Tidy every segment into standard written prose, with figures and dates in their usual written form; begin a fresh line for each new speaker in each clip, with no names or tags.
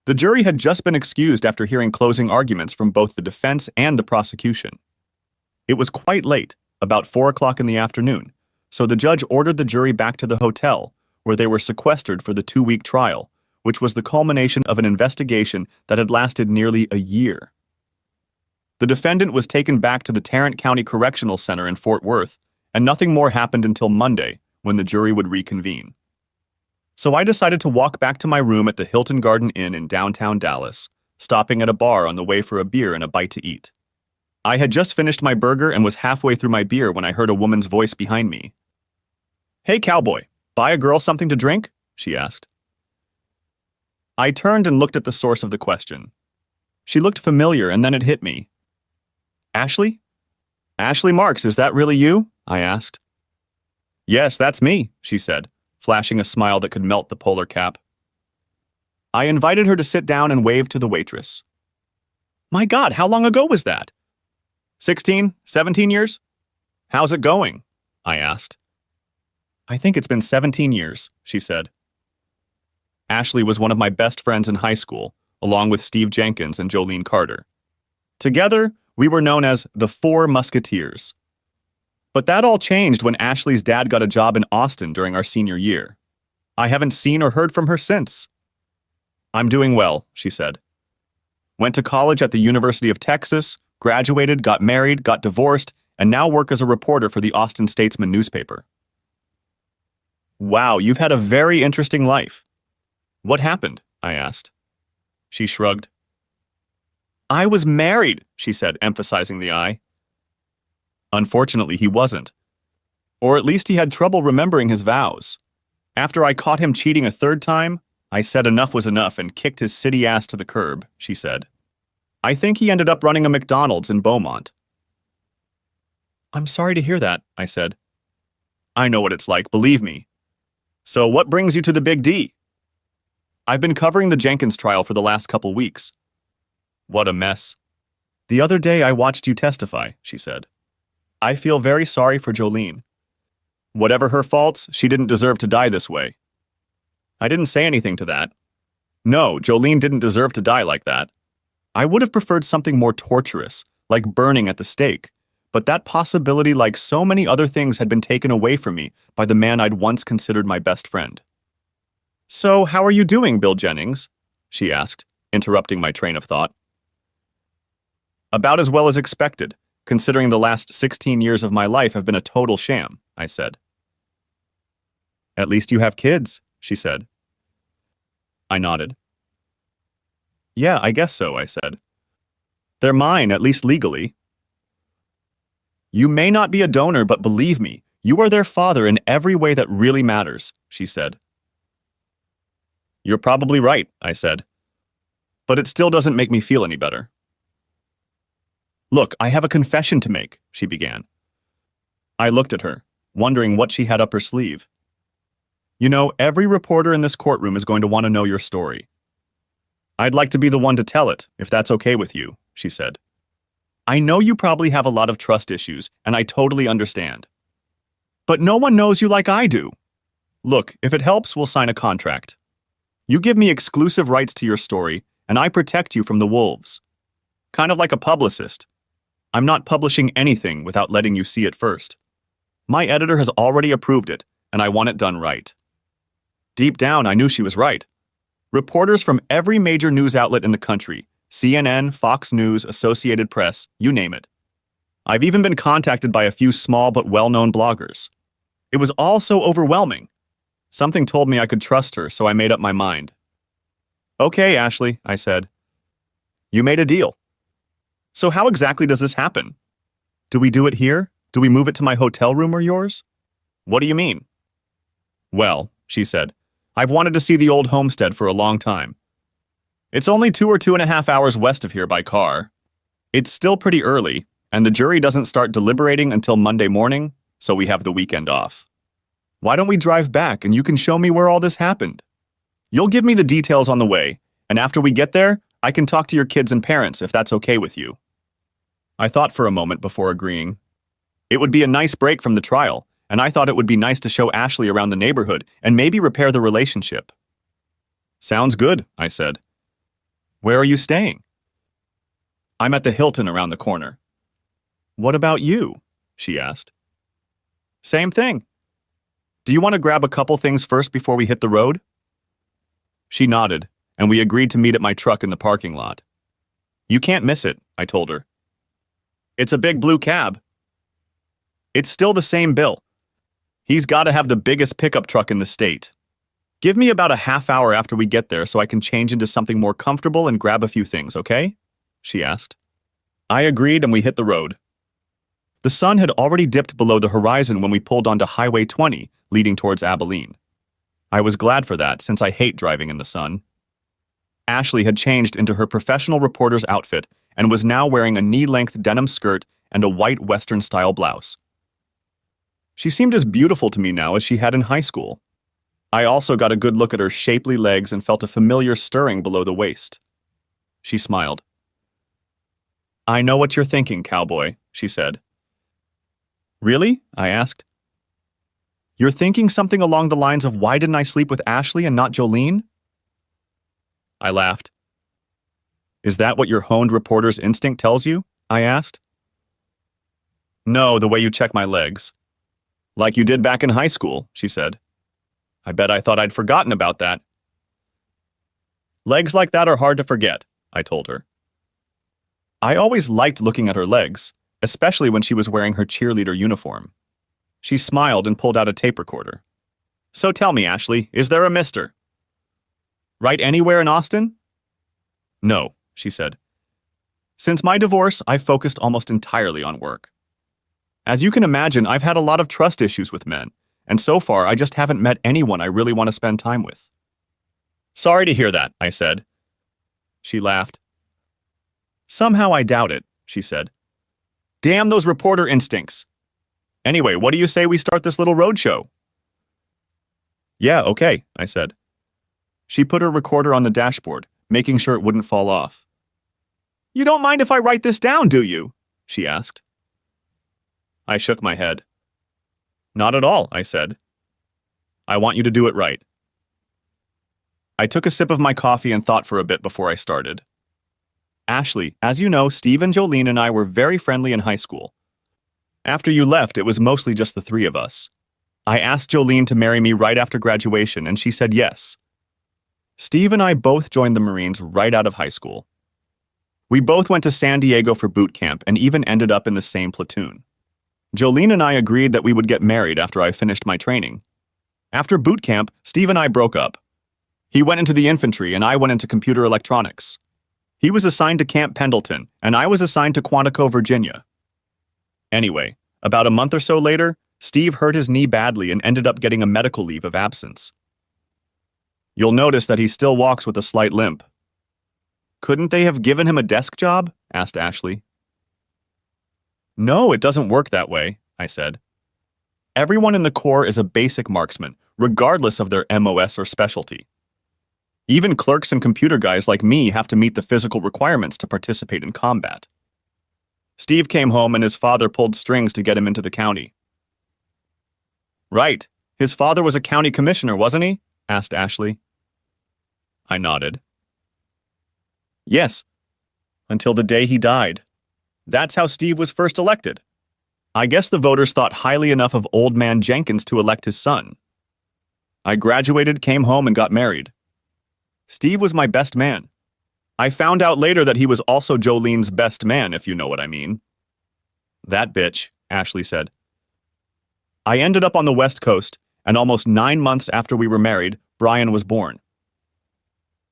The jury had just been excused after hearing closing arguments from both the defense and the prosecution. It was quite late, about 4 o'clock in the afternoon, so the judge ordered the jury back to the hotel, where they were sequestered for the 2-week trial, which was the culmination of an investigation that had lasted nearly a year. The defendant was taken back to the Tarrant County Correctional Center in Fort Worth, and nothing more happened until Monday, when the jury would reconvene. So I decided to walk back to my room at the Hilton Garden Inn in downtown Dallas, stopping at a bar on the way for a beer and a bite to eat. I had just finished my burger and was halfway through my beer when I heard a woman's voice behind me. "Hey, cowboy, buy a girl something to drink?" she asked. I turned and looked at the source of the question. She looked familiar, and then it hit me. "Ashley? Ashley Marks, is that really you?" I asked. "Yes, that's me," she said, flashing a smile that could melt the polar cap. I invited her to sit down and waved to the waitress. "My God, how long ago was that? 16, 17 years? How's it going?" I asked. "I think it's been 17 years, she said. Ashley was one of my best friends in high school, along with Steve Jenkins and Jolene Carter. Together, we were known as the Four Musketeers. But that all changed when Ashley's dad got a job in Austin during our senior year. I haven't seen or heard from her since. "I'm doing well," she said. "Went to college at the University of Texas, graduated, got married, got divorced, and now work as a reporter for the Austin Statesman newspaper." "Wow, you've had a very interesting life. What happened?" I asked. She shrugged. "I was married," she said, emphasizing the I. Unfortunately, he wasn't. Or at least he had trouble remembering his vows. After I caught him cheating a third time, I said enough was enough and kicked his city ass to the curb, she said. I think he ended up running a McDonald's in Beaumont. "I'm sorry to hear that," I said. "I know what it's like, believe me. So what brings you to the Big D?" "I've been covering the Jenkins trial for the last couple weeks." "What a mess." "The other day I watched you testify," she said. "I feel very sorry for Jolene. Whatever her faults, she didn't deserve to die this way." I didn't say anything to that. No, Jolene didn't deserve to die like that. I would have preferred something more torturous, like burning at the stake, but that possibility, like so many other things, had been taken away from me by the man I'd once considered my best friend. "So, how are you doing, Bill Jennings?" she asked, interrupting my train of thought. "About as well as expected, considering the last 16 years of my life have been a total sham," I said. "At least you have kids," she said. I nodded. "Yeah, I guess so," I said. "They're mine, at least legally." "You may not be a donor, but believe me, you are their father in every way that really matters," she said. "You're probably right," I said. "But it still doesn't make me feel any better." "Look, I have a confession to make," she began. I looked at her, wondering what she had up her sleeve. "You know, every reporter in this courtroom is going to want to know your story. I'd like to be the one to tell it, if that's okay with you," she said. "I know you probably have a lot of trust issues, and I totally understand. But no one knows you like I do. Look, if it helps, we'll sign a contract. You give me exclusive rights to your story, and I protect you from the wolves. Kind of like a publicist. I'm not publishing anything without letting you see it first. My editor has already approved it, and I want it done right." Deep down, I knew she was right. Reporters from every major news outlet in the country, CNN, Fox News, Associated Press, you name it. I've even been contacted by a few small but well-known bloggers. It was all so overwhelming. Something told me I could trust her, so I made up my mind. "Okay, Ashley," I said. "You made a deal. So how exactly does this happen? Do we do it here? Do we move it to my hotel room or yours?" "What do you mean?" "Well," she said, "I've wanted to see the old homestead for a long time. It's only 2 or 2.5 hours west of here by car. It's still pretty early, and the jury doesn't start deliberating until Monday morning, so we have the weekend off. Why don't we drive back and you can show me where all this happened? You'll give me the details on the way, and after we get there, I can talk to your kids and parents if that's okay with you." I thought for a moment before agreeing. It would be a nice break from the trial, and I thought it would be nice to show Ashley around the neighborhood and maybe repair the relationship. "Sounds good," I said. Where are you staying? I'm at the Hilton around the corner. What about you? She asked. Same thing. Do you want to grab a couple things first before we hit the road? She nodded, and we agreed to meet at my truck in the parking lot. You can't miss it, I told her. It's a big blue cab. It's still the same bill. He's got to have the biggest pickup truck in the state. Give me about a half hour after we get there so I can change into something more comfortable and grab a few things, okay? She asked. I agreed and we hit the road. The sun had already dipped below the horizon when we pulled onto Highway 20, leading towards Abilene. I was glad for that, since I hate driving in the sun. Ashley had changed into her professional reporter's outfit and was now wearing a knee-length denim skirt and a white Western-style blouse. She seemed as beautiful to me now as she had in high school. I also got a good look at her shapely legs and felt a familiar stirring below the waist. She smiled. I know what you're thinking, cowboy, she said. Really? I asked. You're thinking something along the lines of why didn't I sleep with Ashley and not Jolene? I laughed. Is that what your honed reporter's instinct tells you? I asked. No, the way you check my legs. Like you did back in high school, she said. I bet I thought I'd forgotten about that. Legs like that are hard to forget, I told her. I always liked looking at her legs, especially when she was wearing her cheerleader uniform. She smiled and pulled out a tape recorder. So tell me, Ashley, is there a mister? Right anywhere in Austin? No, she said. Since my divorce, I've focused almost entirely on work. As you can imagine, I've had a lot of trust issues with men, and so far I just haven't met anyone I really want to spend time with. Sorry to hear that, I said. She laughed. Somehow I doubt it, she said. Damn those reporter instincts. Anyway, what do you say we start this little roadshow? Yeah, okay, I said. She put her recorder on the dashboard, making sure it wouldn't fall off. You don't mind if I write this down, do you? She asked. I shook my head. Not at all, I said. I want you to do it right. I took a sip of my coffee and thought for a bit before I started. Ashley, as you know, Steve and Jolene and I were very friendly in high school. After you left, it was mostly just the three of us. I asked Jolene to marry me right after graduation, and she said yes. Steve and I both joined the Marines right out of high school. We both went to San Diego for boot camp and even ended up in the same platoon. Jolene and I agreed that we would get married after I finished my training. After boot camp, Steve and I broke up. He went into the infantry and I went into computer electronics. He was assigned to Camp Pendleton, and I was assigned to Quantico, Virginia. Anyway, about a month or so later, Steve hurt his knee badly and ended up getting a medical leave of absence. You'll notice that he still walks with a slight limp. Couldn't they have given him a desk job? Asked Ashley. No, it doesn't work that way, I said. Everyone in the Corps is a basic marksman, regardless of their MOS or specialty. Even clerks and computer guys like me have to meet the physical requirements to participate in combat. Steve came home and his father pulled strings to get him into the county. Right. His father was a county commissioner, wasn't he? Asked Ashley. I nodded. Yes. Until the day he died. That's how Steve was first elected. I guess the voters thought highly enough of old man Jenkins to elect his son. I graduated, came home, and got married. Steve was my best man. I found out later that he was also Jolene's best man, if you know what I mean. That bitch, Ashley said. I ended up on the West Coast, and almost 9 months after we were married, Brian was born.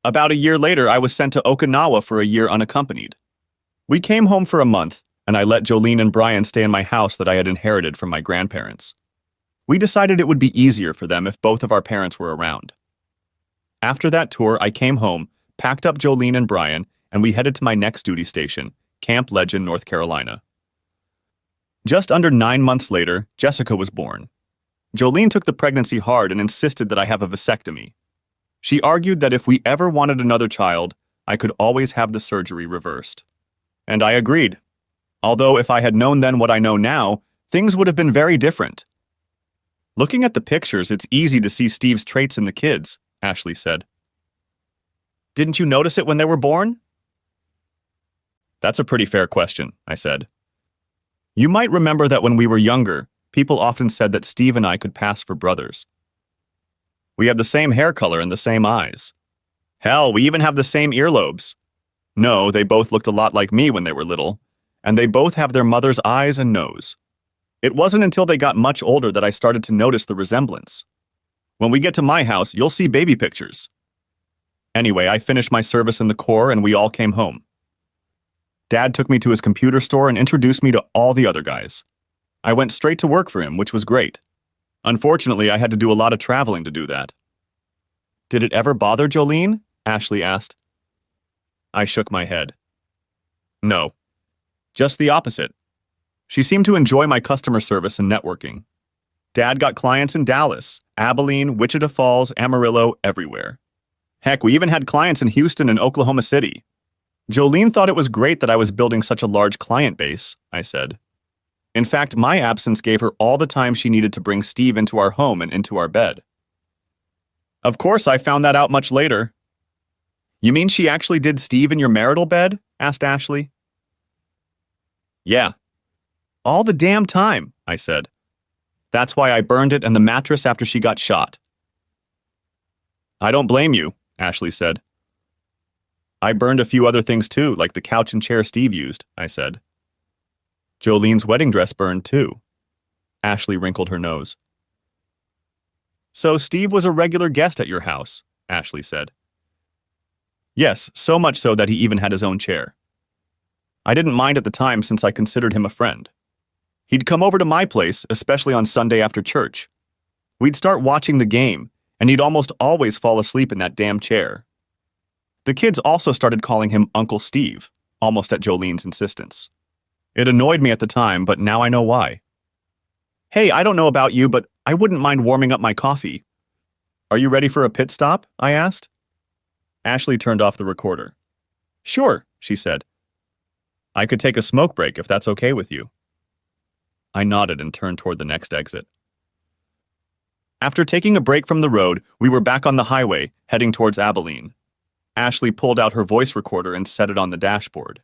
About a year later, I was sent to Okinawa for a year unaccompanied. We came home for a month, and I let Jolene and Brian stay in my house that I had inherited from my grandparents. We decided it would be easier for them if both of our parents were around. After that tour, I came home, packed up Jolene and Brian, and we headed to my next duty station, Camp Legend, North Carolina. Just under 9 months later, Jessica was born. Jolene took the pregnancy hard and insisted that I have a vasectomy. She argued that if we ever wanted another child, I could always have the surgery reversed. And I agreed. Although if I had known then what I know now, things would have been very different. Looking at the pictures, it's easy to see Steve's traits in the kids, Ashley said. Didn't you notice it when they were born? That's a pretty fair question, I said. You might remember that when we were younger, people often said that Steve and I could pass for brothers. We have the same hair color and the same eyes. Hell, we even have the same earlobes. No, they both looked a lot like me when they were little, and they both have their mother's eyes and nose. It wasn't until they got much older that I started to notice the resemblance. When we get to my house, you'll see baby pictures. Anyway, I finished my service in the Corps and we all came home. Dad took me to his computer store and introduced me to all the other guys. I went straight to work for him, which was great. Unfortunately, I had to do a lot of traveling to do that. Did it ever bother Jolene? Ashley asked. I shook my head. No. Just the opposite. She seemed to enjoy my customer service and networking. Dad got clients in Dallas, Abilene, Wichita Falls, Amarillo, everywhere. Heck, we even had clients in Houston and Oklahoma City. Jolene thought it was great that I was building such a large client base, I said. In fact, my absence gave her all the time she needed to bring Steve into our home and into our bed. Of course, I found that out much later. You mean she actually did Steve in your marital bed? Asked Ashley. Yeah. All the damn time, I said. That's why I burned it and the mattress after she got shot. I don't blame you, Ashley said. I burned a few other things too, like the couch and chair Steve used, I said. Jolene's wedding dress burned too. Ashley wrinkled her nose. So Steve was a regular guest at your house, Ashley said. Yes, so much so that he even had his own chair. I didn't mind at the time since I considered him a friend. He'd come over to my place, especially on Sunday after church. We'd start watching the game, and he'd almost always fall asleep in that damn chair. The kids also started calling him Uncle Steve, almost at Jolene's insistence. It annoyed me at the time, but now I know why. Hey, I don't know about you, but I wouldn't mind warming up my coffee. Are you ready for a pit stop? I asked. Ashley turned off the recorder. Sure, she said. I could take a smoke break if that's okay with you. I nodded and turned toward the next exit. After taking a break from the road, we were back on the highway, heading towards Abilene. Ashley pulled out her voice recorder and set it on the dashboard.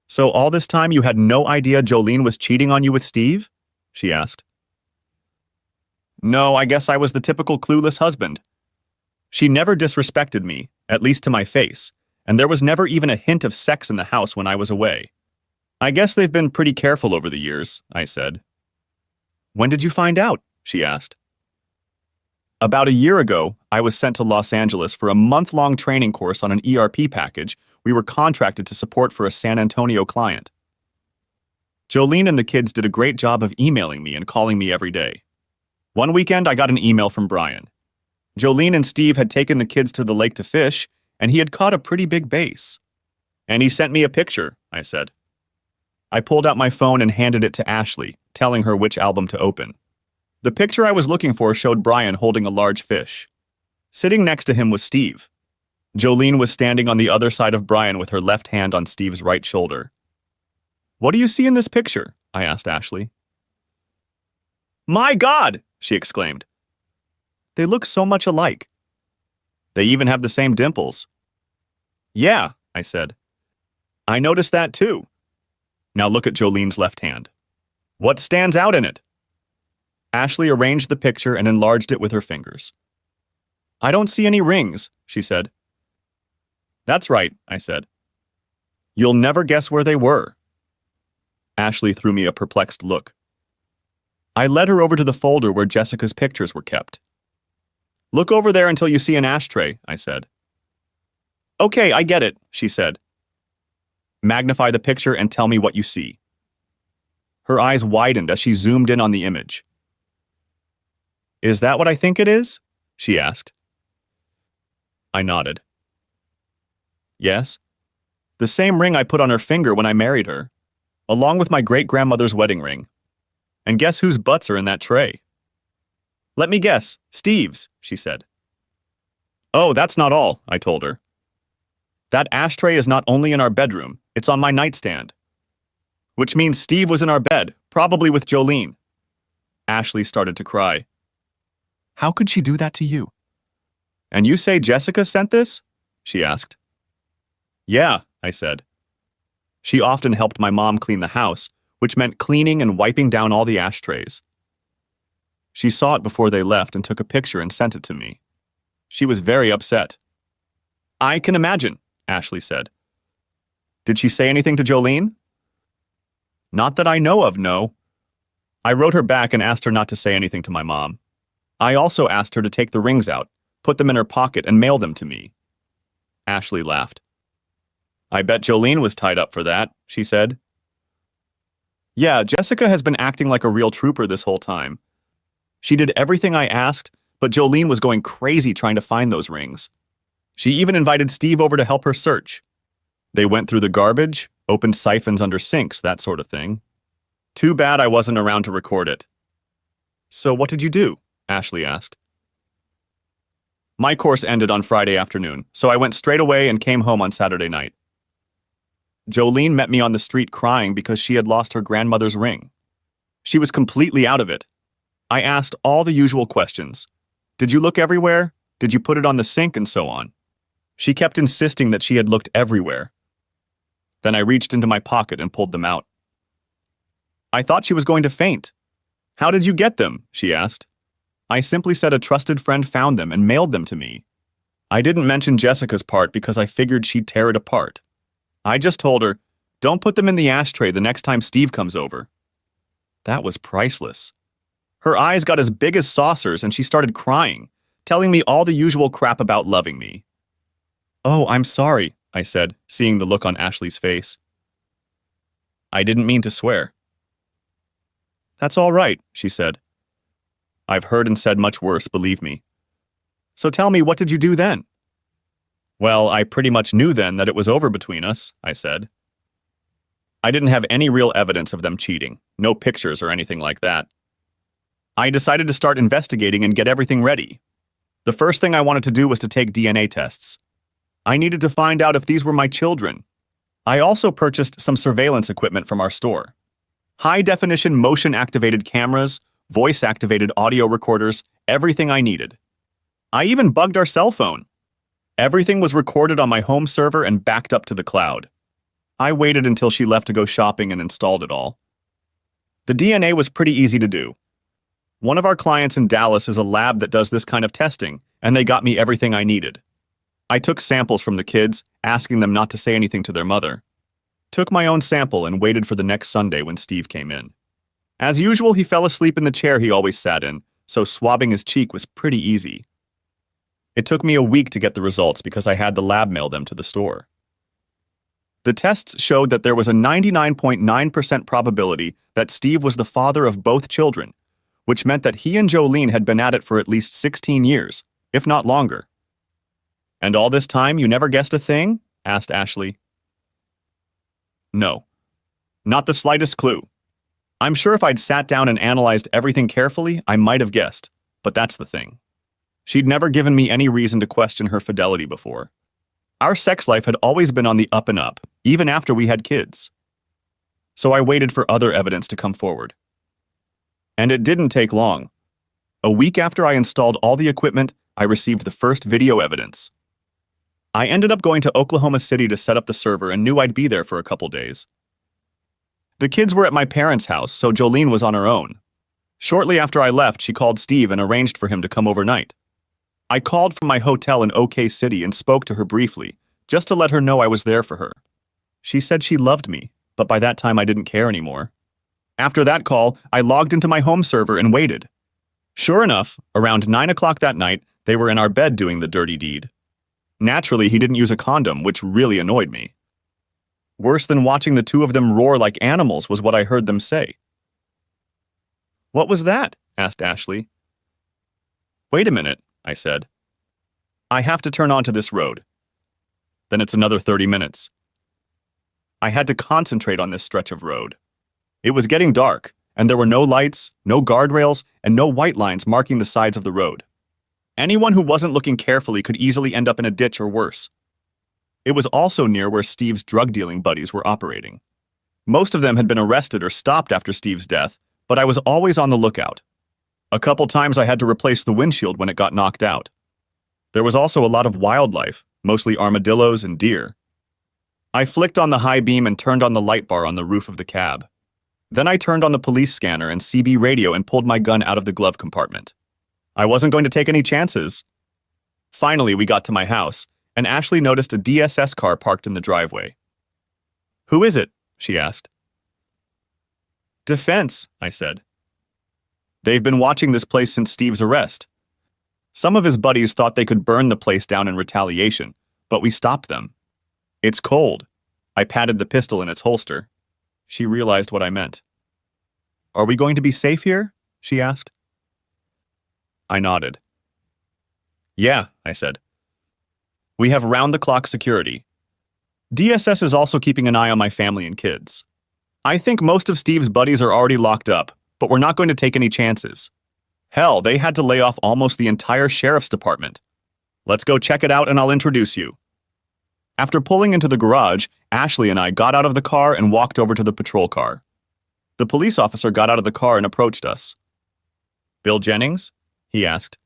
So all this time you had no idea Jolene was cheating on you with Steve? She asked. No, I guess I was the typical clueless husband. She never disrespected me, at least to my face, and there was never even a hint of sex in the house when I was away. I guess they've been pretty careful over the years, I said. When did you find out? She asked. About a year ago, I was sent to Los Angeles for a month-long training course on an ERP package we were contracted to support for a San Antonio client. Jolene and the kids did a great job of emailing me and calling me every day. One weekend, I got an email from Brian. Jolene and Steve had taken the kids to the lake to fish, and he had caught a pretty big bass. And he sent me a picture, I said. I pulled out my phone and handed it to Ashley, telling her which album to open. The picture I was looking for showed Brian holding a large fish. Sitting next to him was Steve. Jolene was standing on the other side of Brian with her left hand on Steve's right shoulder. What do you see in this picture? I asked Ashley. My God! She exclaimed. They look so much alike. They even have the same dimples. Yeah, I said. I noticed that too. Now look at Jolene's left hand. What stands out in it? Ashley arranged the picture and enlarged it with her fingers. I don't see any rings, she said. That's right, I said. You'll never guess where they were. Ashley threw me a perplexed look. I led her over to the folder where Jessica's pictures were kept. Look over there until you see an ashtray, I said. Okay, I get it, she said. Magnify the picture and tell me what you see. Her eyes widened as she zoomed in on the image. Is that what I think it is? She asked. I nodded. Yes. The same ring I put on her finger when I married her, along with my great-grandmother's wedding ring. And guess whose butts are in that tray? Let me guess, Steve's, she said. Oh, that's not all, I told her. That ashtray is not only in our bedroom, it's on my nightstand. Which means Steve was in our bed, probably with Jolene. Ashley started to cry. How could she do that to you? And you say Jessica sent this? she asked. Yeah, I said. She often helped my mom clean the house, which meant cleaning and wiping down all the ashtrays. She saw it before they left and took a picture and sent it to me. She was very upset. I can imagine, Ashley said. Did she say anything to Jolene? Not that I know of, no. I wrote her back and asked her not to say anything to my mom. I also asked her to take the rings out, put them in her pocket, and mail them to me. Ashley laughed. I bet Jolene was tied up for that, she said. Yeah, Jessica has been acting like a real trooper this whole time. She did everything I asked, but Jolene was going crazy trying to find those rings. She even invited Steve over to help her search. They went through the garbage, opened siphons under sinks, that sort of thing. Too bad I wasn't around to record it. So what did you do? Ashley asked. My course ended on Friday afternoon, so I went straight away and came home on Saturday night. Jolene met me on the street crying because she had lost her grandmother's ring. She was completely out of it. I asked all the usual questions. Did you look everywhere? Did you put it on the sink? And so on. She kept insisting that she had looked everywhere. Then I reached into my pocket and pulled them out. I thought she was going to faint. How did you get them? She asked. I simply said a trusted friend found them and mailed them to me. I didn't mention Jessica's part because I figured she'd tear it apart. I just told her, don't put them in the ashtray the next time Steve comes over. That was priceless. Her eyes got as big as saucers and she started crying, telling me all the usual crap about loving me. Oh, I'm sorry, I said, seeing the look on Ashley's face. I didn't mean to swear. That's all right, she said. I've heard and said much worse, believe me. So tell me, what did you do then? Well, I pretty much knew then that it was over between us, I said. I didn't have any real evidence of them cheating, no pictures or anything like that. I decided to start investigating and get everything ready. The first thing I wanted to do was to take DNA tests. I needed to find out if these were my children. I also purchased some surveillance equipment from our store. High-definition motion-activated cameras, voice-activated audio recorders, everything I needed. I even bugged our cell phone. Everything was recorded on my home server and backed up to the cloud. I waited until she left to go shopping and installed it all. The DNA was pretty easy to do. One of our clients in Dallas is a lab that does this kind of testing, and they got me everything I needed. I took samples from the kids, asking them not to say anything to their mother. Took my own sample and waited for the next Sunday when Steve came in. As usual, he fell asleep in the chair he always sat in, so swabbing his cheek was pretty easy. It took me a week to get the results because I had the lab mail them to the store. The tests showed that there was a 99.9% probability that Steve was the father of both children, which meant that he and Jolene had been at it for at least 16 years, if not longer. And all this time you never guessed a thing? Asked Ashley. No. Not the slightest clue. I'm sure if I'd sat down and analyzed everything carefully, I might have guessed, but that's the thing. She'd never given me any reason to question her fidelity before. Our sex life had always been on the up and up, even after we had kids. So I waited for other evidence to come forward. And it didn't take long. A week after I installed all the equipment, I received the first video evidence. I ended up going to Oklahoma City to set up the server and knew I'd be there for a couple days. The kids were at my parents' house, so Jolene was on her own. Shortly after I left, she called Steve and arranged for him to come overnight. I called from my hotel in OK City and spoke to her briefly, just to let her know I was there for her. She said she loved me, but by that time I didn't care anymore. After that call, I logged into my home server and waited. Sure enough, around 9 o'clock that night, they were in our bed doing the dirty deed. Naturally, he didn't use a condom, which really annoyed me. Worse than watching the two of them roar like animals was what I heard them say. What was that? Asked Ashley. Wait a minute, I said. I have to turn onto this road. Then it's another 30 minutes. I had to concentrate on this stretch of road. It was getting dark, and there were no lights, no guardrails, and no white lines marking the sides of the road. Anyone who wasn't looking carefully could easily end up in a ditch or worse. It was also near where Steve's drug-dealing buddies were operating. Most of them had been arrested or stopped after Steve's death, but I was always on the lookout. A couple times I had to replace the windshield when it got knocked out. There was also a lot of wildlife, mostly armadillos and deer. I flicked on the high beam and turned on the light bar on the roof of the cab. Then I turned on the police scanner and CB radio and pulled my gun out of the glove compartment. I wasn't going to take any chances. Finally, we got to my house, and Ashley noticed a DSS car parked in the driveway. "Who is it?" she asked. "Defense," I said. "They've been watching this place since Steve's arrest. Some of his buddies thought they could burn the place down in retaliation, but we stopped them. It's cold." I patted the pistol in its holster. She realized what I meant. "Are we going to be safe here?" she asked. I nodded. "Yeah," I said. "We have round-the-clock security. DSS is also keeping an eye on my family and kids. I think most of Steve's buddies are already locked up, but we're not going to take any chances. Hell, they had to lay off almost the entire sheriff's department. Let's go check it out and I'll introduce you." After pulling into the garage, Ashley and I got out of the car and walked over to the patrol car. The police officer got out of the car and approached us. "Bill Jennings?" he asked.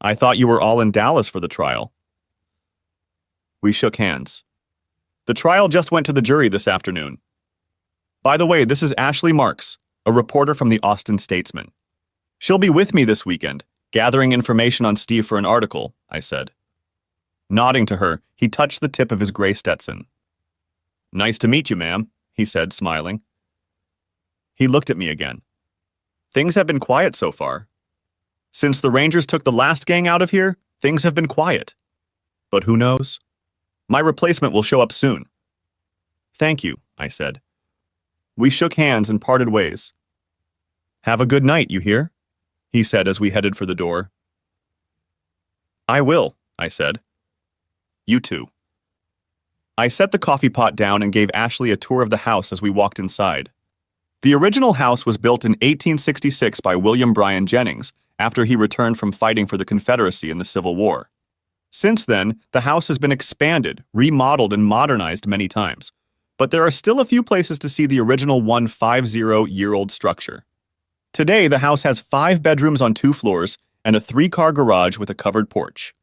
"I thought you were all in Dallas for the trial." We shook hands. "The trial just went to the jury this afternoon. By the way, this is Ashley Marks, a reporter from the Austin Statesman. She'll be with me this weekend, gathering information on Steve for an article," I said. Nodding to her, he touched the tip of his gray Stetson. "Nice to meet you, ma'am," he said, smiling. He looked at me again. "Things have been quiet so far. Since the Rangers took the last gang out of here, things have been quiet. But who knows? My replacement will show up soon." "Thank you," I said. We shook hands and parted ways. "Have a good night, you hear?" he said as we headed for the door. "I will," I said. "You too." I set the coffee pot down and gave Ashley a tour of the house as we walked inside. The original house was built in 1866 by William Bryan Jennings after he returned from fighting for the Confederacy in the Civil War. Since then, the house has been expanded, remodeled, and modernized many times, but there are still a few places to see the original 150-year-old structure. Today, the house has 5 bedrooms on 2 floors and a 3-car garage with a covered porch.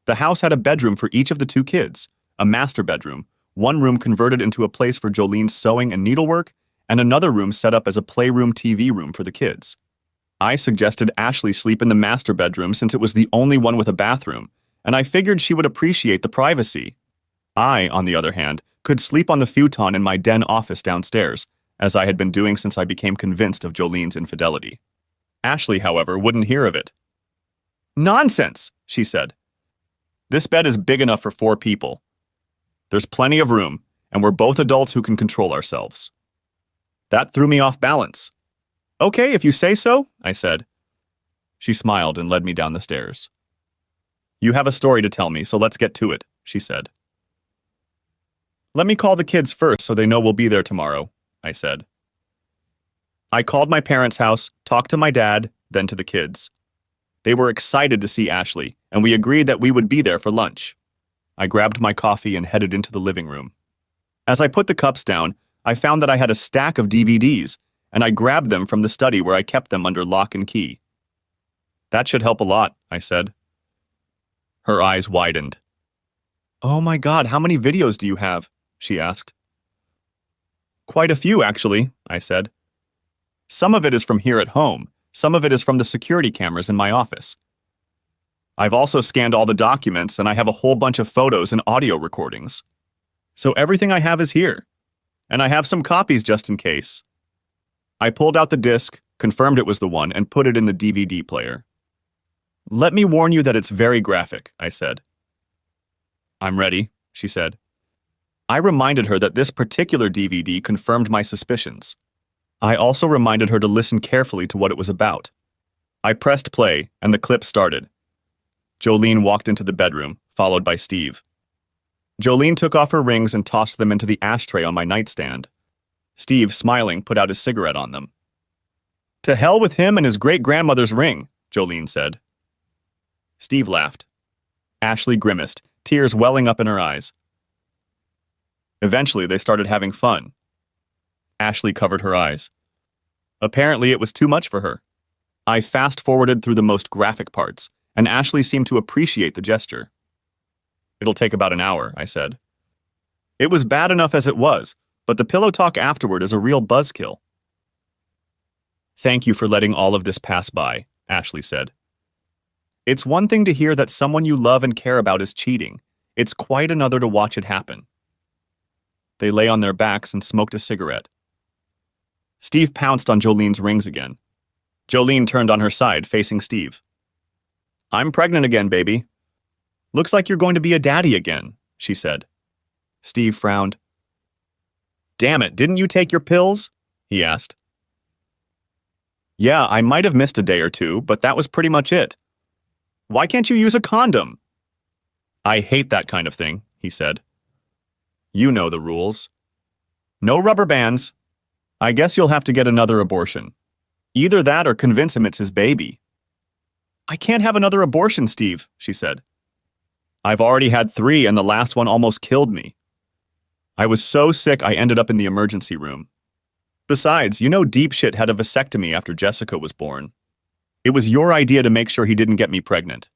The house had a bedroom for each of the 2 kids, a master bedroom, one room converted into a place for Jolene's sewing and needlework, and another room set up as a playroom TV room for the kids. I suggested Ashley sleep in the master bedroom since it was the only one with a bathroom, and I figured she would appreciate the privacy. I, on the other hand, could sleep on the futon in my den office downstairs, as I had been doing since I became convinced of Jolene's infidelity. Ashley, however, wouldn't hear of it. "Nonsense," she said. "This bed is big enough for 4 people. There's plenty of room, and we're both adults who can control ourselves." That threw me off balance. "Okay, if you say so," I said. She smiled and led me down the stairs. "You have a story to tell me, so let's get to it," she said. "Let me call the kids first so they know we'll be there tomorrow," I said. I called my parents' house, talked to my dad, then to the kids. They were excited to see Ashley, and we agreed that we would be there for lunch. I grabbed my coffee and headed into the living room. As I put the cups down, I found that I had a stack of DVDs, and I grabbed them from the study where I kept them under lock and key. "That should help a lot," I said. Her eyes widened. "Oh my God, how many videos do you have?" she asked. "Quite a few, actually," I said. "Some of it is from here at home. Some of it is from the security cameras in my office. I've also scanned all the documents, and I have a whole bunch of photos and audio recordings. So everything I have is here. And I have some copies just in case." I pulled out the disc, confirmed it was the one, and put it in the DVD player. "Let me warn you that it's very graphic," I said. "I'm ready," she said. I reminded her that this particular DVD confirmed my suspicions. I also reminded her to listen carefully to what it was about. I pressed play, and the clip started. Jolene walked into the bedroom, followed by Steve. Jolene took off her rings and tossed them into the ashtray on my nightstand. Steve, smiling, put out his cigarette on them. "To hell with him and his great-grandmother's ring," Jolene said. Steve laughed. Ashley grimaced, tears welling up in her eyes. Eventually, they started having fun. Ashley covered her eyes. Apparently, it was too much for her. I fast-forwarded through the most graphic parts, and Ashley seemed to appreciate the gesture. It'll take about an hour, I said. It was bad enough as it was, but the pillow talk afterward is a real buzzkill. Thank you for letting all of this pass by, Ashley said. It's one thing to hear that someone you love and care about is cheating. It's quite another to watch it happen. They lay on their backs and smoked a cigarette. Steve pounced on Jolene's rings again. Jolene turned on her side, facing Steve. I'm pregnant again, baby. Looks like you're going to be a daddy again, she said. Steve frowned. Damn it, didn't you take your pills? He asked. Yeah, I might have missed a day or two, but that was pretty much it. Why can't you use a condom? I hate that kind of thing, he said. You know the rules. No rubber bands. I guess you'll have to get another abortion. Either that or convince him it's his baby. I can't have another abortion, Steve, she said. I've already had 3 and the last one almost killed me. I was so sick I ended up in the emergency room. Besides, you know deep shit had a vasectomy after Jessica was born. It was your idea to make sure he didn't get me pregnant.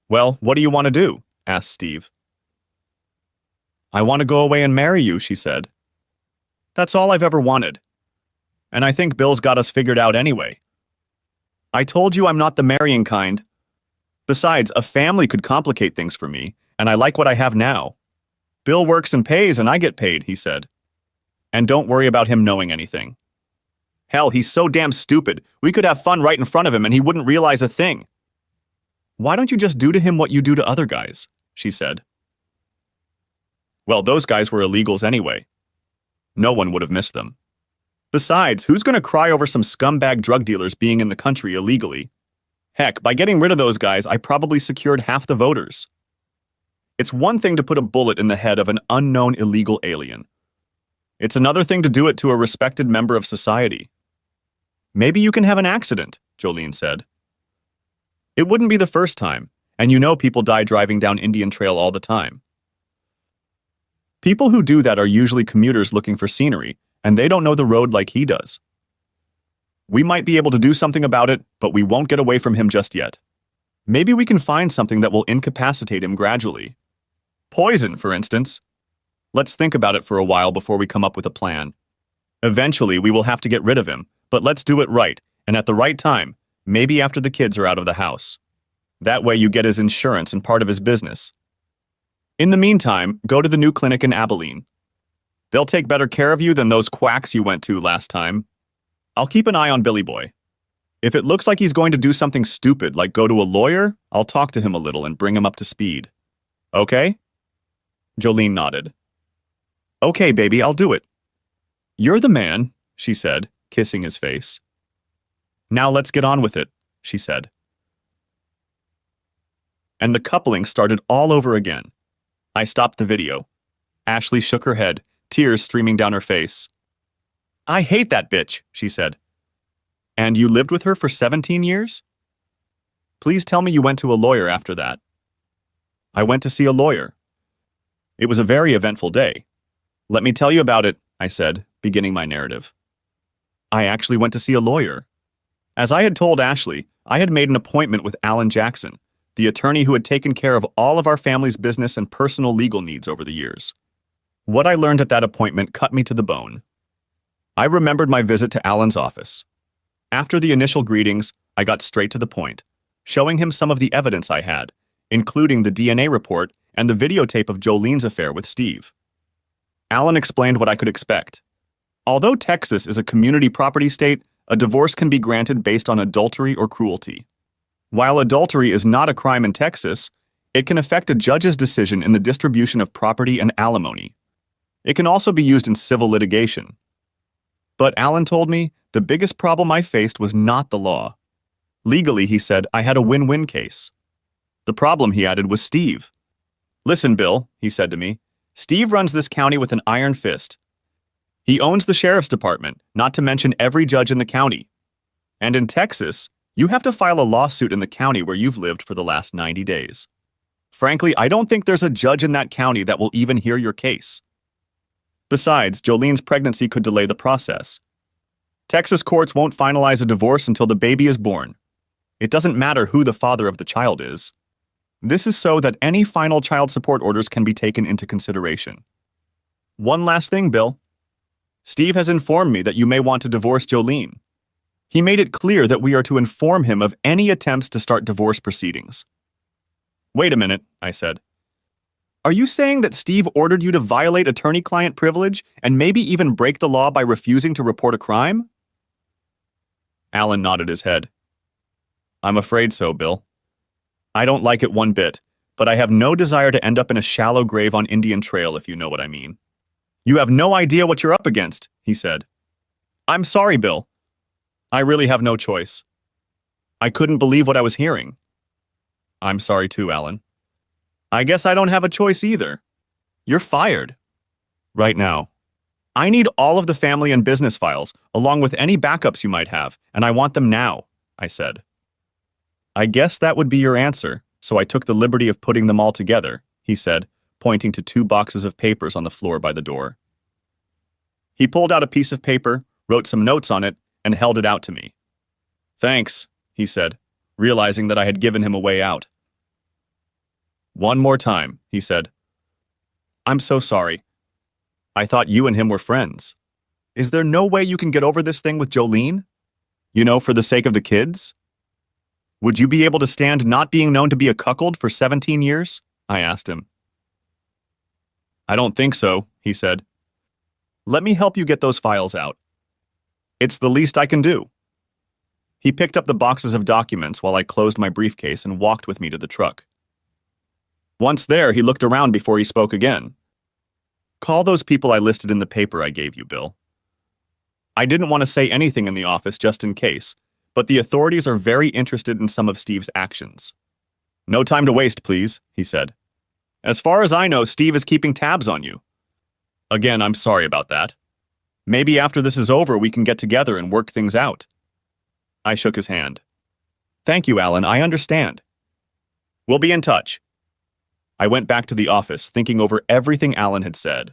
Well, what do you want to do? Asked Steve. I want to go away and marry you, she said. That's all I've ever wanted. And I think Bill's got us figured out anyway. I told you I'm not the marrying kind. Besides, a family could complicate things for me, and I like what I have now. Bill works and pays, and I get paid, he said. And don't worry about him knowing anything. Hell, he's so damn stupid. We could have fun right in front of him, and he wouldn't realize a thing. Why don't you just do to him what you do to other guys? She said. Well, those guys were illegals anyway. No one would have missed them. Besides, who's going to cry over some scumbag drug dealers being in the country illegally? Heck, by getting rid of those guys, I probably secured half the voters. It's one thing to put a bullet in the head of an unknown illegal alien. It's another thing to do it to a respected member of society. Maybe you can have an accident, Jolene said. It wouldn't be the first time, and you know people die driving down Indian Trail all the time. People who do that are usually commuters looking for scenery, and they don't know the road like he does. We might be able to do something about it, but we won't get away from him just yet. Maybe we can find something that will incapacitate him gradually. Poison, for instance. Let's think about it for a while before we come up with a plan. Eventually, we will have to get rid of him, but let's do it right, and at the right time, maybe after the kids are out of the house. That way you get his insurance and part of his business. In the meantime, go to the new clinic in Abilene. They'll take better care of you than those quacks you went to last time. I'll keep an eye on Billy Boy. If it looks like he's going to do something stupid like go to a lawyer, I'll talk to him a little and bring him up to speed. Okay? Jolene nodded. Okay, baby, I'll do it. You're the man, she said, kissing his face. Now let's get on with it, she said. And the coupling started all over again. I stopped the video. Ashley shook her head, tears streaming down her face. I hate that bitch, she said. And you lived with her for 17 years? Please tell me you went to a lawyer after that. I went to see a lawyer. It was a very eventful day. Let me tell you about it, I said, beginning my narrative. I actually went to see a lawyer. As I had told Ashley, I had made an appointment with Alan Jackson, the attorney who had taken care of all of our family's business and personal legal needs over the years. What I learned at that appointment cut me to the bone. I remembered my visit to Alan's office. After the initial greetings, I got straight to the point, showing him some of the evidence I had, including the DNA report and the videotape of Jolene's affair with Steve. Alan explained what I could expect. Although Texas is a community property state, a divorce can be granted based on adultery or cruelty. While adultery is not a crime in Texas, it can affect a judge's decision in the distribution of property and alimony. It can also be used in civil litigation. But Alan told me the biggest problem I faced was not the law. Legally, he said, I had a win-win case. The problem, he added, was Steve. Listen, Bill, he said to me, Steve runs this county with an iron fist. He owns the sheriff's department, not to mention every judge in the county. And in Texas, you have to file a lawsuit in the county where you've lived for the last 90 days. Frankly, I don't think there's a judge in that county that will even hear your case. Besides, Jolene's pregnancy could delay the process. Texas courts won't finalize a divorce until the baby is born. It doesn't matter who the father of the child is. This is so that any final child support orders can be taken into consideration. One last thing, Bill. Steve has informed me that you may want to divorce Jolene. He made it clear that we are to inform him of any attempts to start divorce proceedings. Wait a minute, I said. Are you saying that Steve ordered you to violate attorney-client privilege and maybe even break the law by refusing to report a crime? Alan nodded his head. I'm afraid so, Bill. I don't like it one bit, but I have no desire to end up in a shallow grave on Indian Trail, if you know what I mean. You have no idea what you're up against, he said. I'm sorry, Bill. I really have no choice. I couldn't believe what I was hearing. I'm sorry too, Alan. I guess I don't have a choice either. You're fired. Right now. I need all of the family and business files, along with any backups you might have, and I want them now, I said. I guess that would be your answer, so I took the liberty of putting them all together, he said, pointing to 2 boxes of papers on the floor by the door. He pulled out a piece of paper, wrote some notes on it, and held it out to me. Thanks, he said, realizing that I had given him a way out. One more time, he said. I'm so sorry. I thought you and him were friends. Is there no way you can get over this thing with Jolene? You know, for the sake of the kids? Would you be able to stand not being known to be a cuckold for 17 years? I asked him. I don't think so, he said. Let me help you get those files out. It's the least I can do. He picked up the boxes of documents while I closed my briefcase and walked with me to the truck. Once there, he looked around before he spoke again. Call those people I listed in the paper I gave you, Bill. I didn't want to say anything in the office just in case, but the authorities are very interested in some of Steve's actions. No time to waste, please, he said. As far as I know, Steve is keeping tabs on you. Again, I'm sorry about that. Maybe after this is over, we can get together and work things out. I shook his hand. Thank you, Alan, I understand. We'll be in touch. I went back to the office, thinking over everything Alan had said.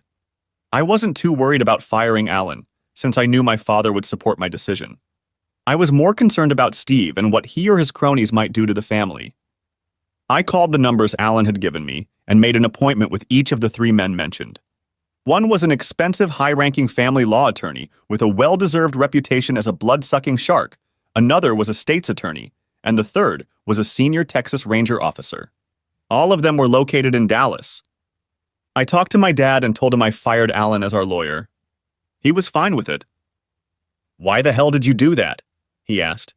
I wasn't too worried about firing Alan, since I knew my father would support my decision. I was more concerned about Steve and what he or his cronies might do to the family. I called the numbers Alan had given me and made an appointment with each of the 3 men mentioned. One was an expensive, high-ranking family law attorney with a well-deserved reputation as a blood-sucking shark. Another was a state's attorney, and the third was a senior Texas Ranger officer. All of them were located in Dallas. I talked to my dad and told him I fired Alan as our lawyer. He was fine with it. Why the hell did you do that? He asked.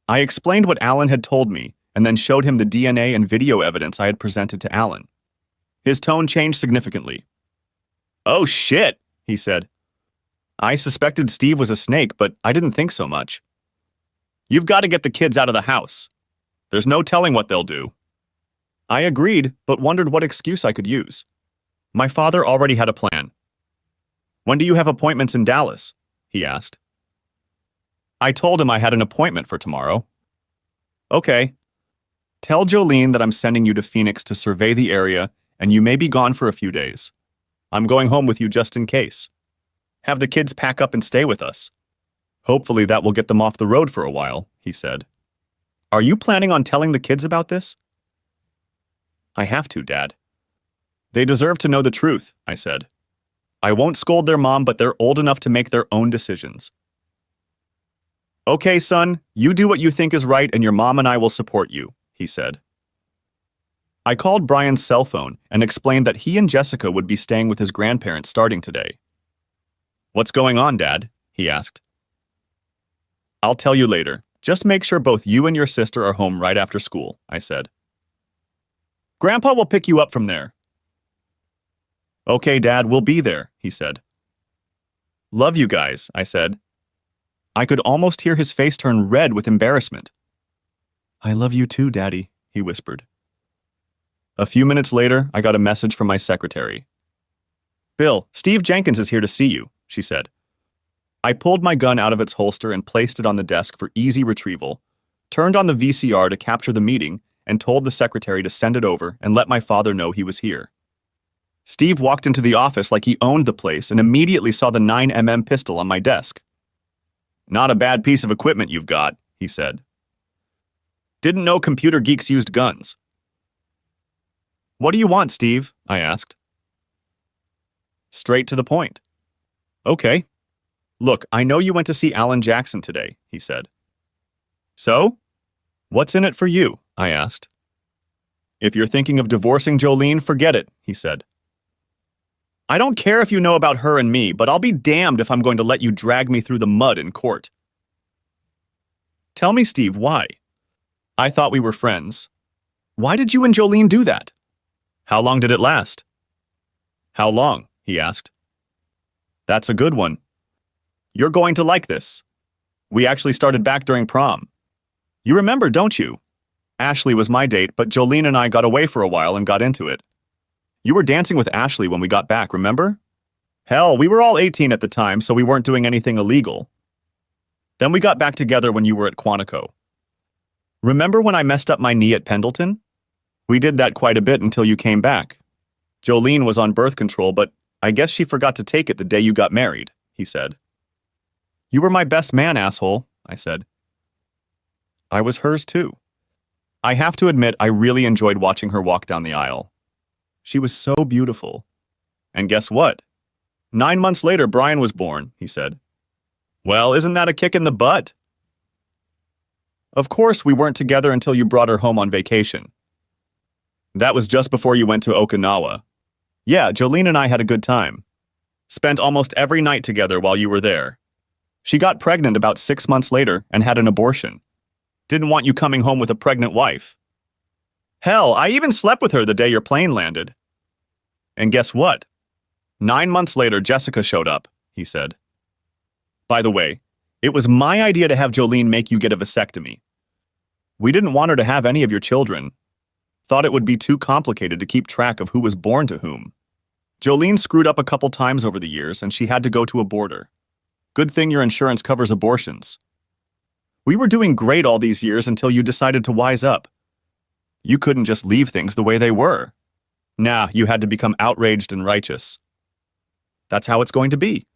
I explained what Alan had told me and then showed him the DNA and video evidence I had presented to Alan. His tone changed significantly. Oh shit, he said. I suspected Steve was a snake, but I didn't think so much. You've got to get the kids out of the house. There's no telling what they'll do. I agreed, but wondered what excuse I could use. My father already had a plan. When do you have appointments in Dallas? He asked. I told him I had an appointment for tomorrow. Okay. Tell Jolene that I'm sending you to Phoenix to survey the area, and you may be gone for a few days. I'm going home with you just in case. Have the kids pack up and stay with us. Hopefully that will get them off the road for a while, he said. Are you planning on telling the kids about this? I have to, Dad. They deserve to know the truth, I said. I won't scold their mom, but they're old enough to make their own decisions. Okay, son, you do what you think is right and your mom and I will support you, he said. I called Brian's cell phone and explained that he and Jessica would be staying with his grandparents starting today. What's going on, Dad? He asked. I'll tell you later. Just make sure both you and your sister are home right after school, I said. Grandpa will pick you up from there. Okay, Dad, we'll be there, he said. Love you guys, I said. I could almost hear his face turn red with embarrassment. I love you too, Daddy, he whispered. A few minutes later, I got a message from my secretary. Bill, Steve Jenkins is here to see you, she said. I pulled my gun out of its holster and placed it on the desk for easy retrieval, turned on the VCR to capture the meeting, and told the secretary to send it over and let my father know he was here. Steve walked into the office like he owned the place and immediately saw the 9mm pistol on my desk. Not a bad piece of equipment you've got, he said. Didn't know computer geeks used guns. What do you want, Steve? I asked. Straight to the point. Okay. Look, I know you went to see Alan Jackson today, he said. So? What's in it for you? I asked. If you're thinking of divorcing Jolene, forget it, he said. I don't care if you know about her and me, but I'll be damned if I'm going to let you drag me through the mud in court. Tell me, Steve, why? I thought we were friends. Why did you and Jolene do that? How long did it last? How long? He asked. That's a good one. You're going to like this. We actually started back during prom. You remember, don't you? Ashley was my date, but Jolene and I got away for a while and got into it. You were dancing with Ashley when we got back, remember? Hell, we were all 18 at the time, so we weren't doing anything illegal. Then we got back together when you were at Quantico. Remember when I messed up my knee at Pendleton? We did that quite a bit until you came back. Jolene was on birth control, but I guess she forgot to take it the day you got married, he said. You were my best man, asshole, I said. I was hers too. I have to admit, I really enjoyed watching her walk down the aisle. She was so beautiful. And guess what? 9 months later, Brian was born, he said. Well, isn't that a kick in the butt? Of course, we weren't together until you brought her home on vacation. That was just before you went to Okinawa. Yeah, Jolene and I had a good time. Spent almost every night together while you were there. She got pregnant about 6 months later and had an abortion. Didn't want you coming home with a pregnant wife. Hell, I even slept with her the day your plane landed. And guess what? 9 months later, Jessica showed up, he said. By the way, it was my idea to have Jolene make you get a vasectomy. We didn't want her to have any of your children. Thought it would be too complicated to keep track of who was born to whom. Jolene screwed up a couple times over the years, and she had to go to a boarder. Good thing your insurance covers abortions. We were doing great all these years until you decided to wise up. You couldn't just leave things the way they were. Nah, you had to become outraged and righteous. That's how it's going to be.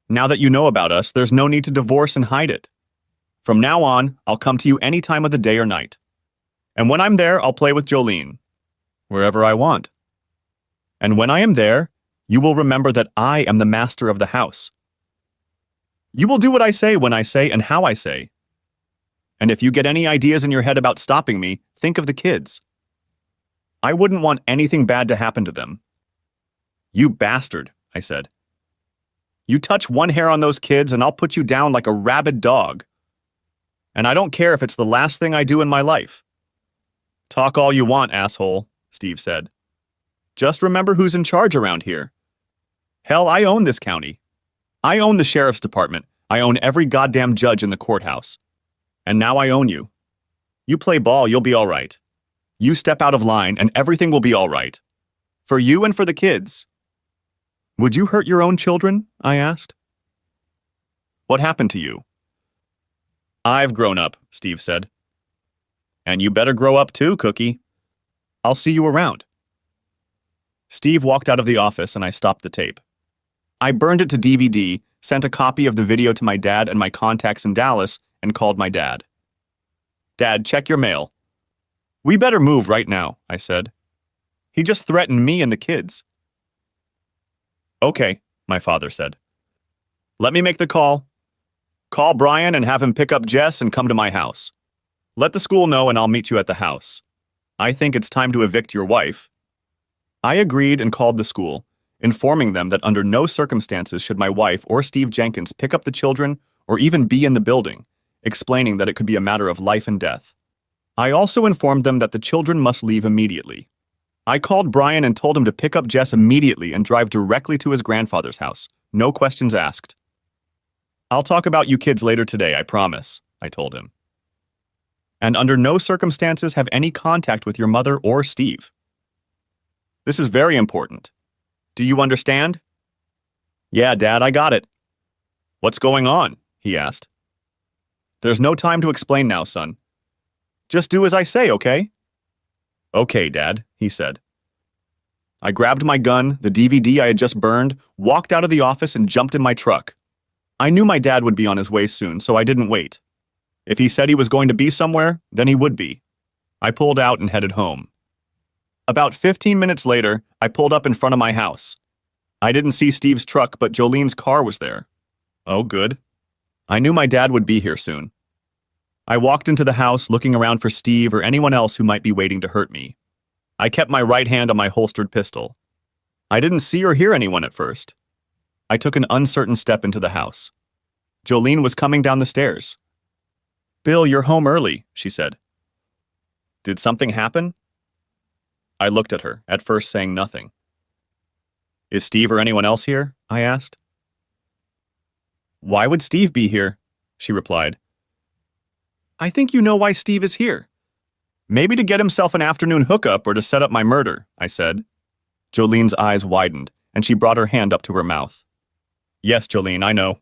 Now that you know about us, there's no need to divorce and hide it. From now on, I'll come to you any time of the day or night. And when I'm there, I'll play with Jolene. Wherever I want. And when I am there, you will remember that I am the master of the house. You will do what I say when I say and how I say. And if you get any ideas in your head about stopping me, think of the kids. I wouldn't want anything bad to happen to them. You bastard, I said. You touch one hair on those kids and I'll put you down like a rabid dog. And I don't care if it's the last thing I do in my life. Talk all you want, asshole, Steve said. Just remember who's in charge around here. Hell, I own this county. I own the sheriff's department. I own every goddamn judge in the courthouse. And now I own you. You play ball, you'll be all right. You step out of line and everything will be all right. For you and for the kids. Would you hurt your own children? I asked. What happened to you? I've grown up, Steve said. And you better grow up too, Cookie. I'll see you around. Steve walked out of the office and I stopped the tape. I burned it to DVD, sent a copy of the video to my dad and my contacts in Dallas, and called my dad. Dad, check your mail. We better move right now, I said. He just threatened me and the kids. Okay, my father said. Let me make the call. Call Brian and have him pick up Jess and come to my house. Let the school know and I'll meet you at the house. I think it's time to evict your wife. I agreed and called the school, informing them that under no circumstances should my wife or Steve Jenkins pick up the children or even be in the building, explaining that it could be a matter of life and death. I also informed them that the children must leave immediately. I called Brian and told him to pick up Jess immediately and drive directly to his grandfather's house. No questions asked. I'll talk about you kids later today, I promise, I told him. And under no circumstances have any contact with your mother or Steve. This is very important. Do you understand? Yeah, Dad, I got it. What's going on? He asked. There's no time to explain now, son. Just do as I say, okay? Okay, Dad, he said. I grabbed my gun, the DVD I had just burned, walked out of the office and jumped in my truck. I knew my dad would be on his way soon, so I didn't wait. If he said he was going to be somewhere, then he would be. I pulled out and headed home. About 15 minutes later, I pulled up in front of my house. I didn't see Steve's truck, but Jolene's car was there. Oh, good. I knew my dad would be here soon. I walked into the house looking around for Steve or anyone else who might be waiting to hurt me. I kept my right hand on my holstered pistol. I didn't see or hear anyone at first. I took an uncertain step into the house. Jolene was coming down the stairs. "Bill, you're home early," she said. "Did something happen?" I looked at her, at first saying nothing. "Is Steve or anyone else here?" I asked. "Why would Steve be here?" she replied. "I think you know why Steve is here. Maybe to get himself an afternoon hookup or to set up my murder," I said. Jolene's eyes widened, and she brought her hand up to her mouth. "Yes, Jolene, I know."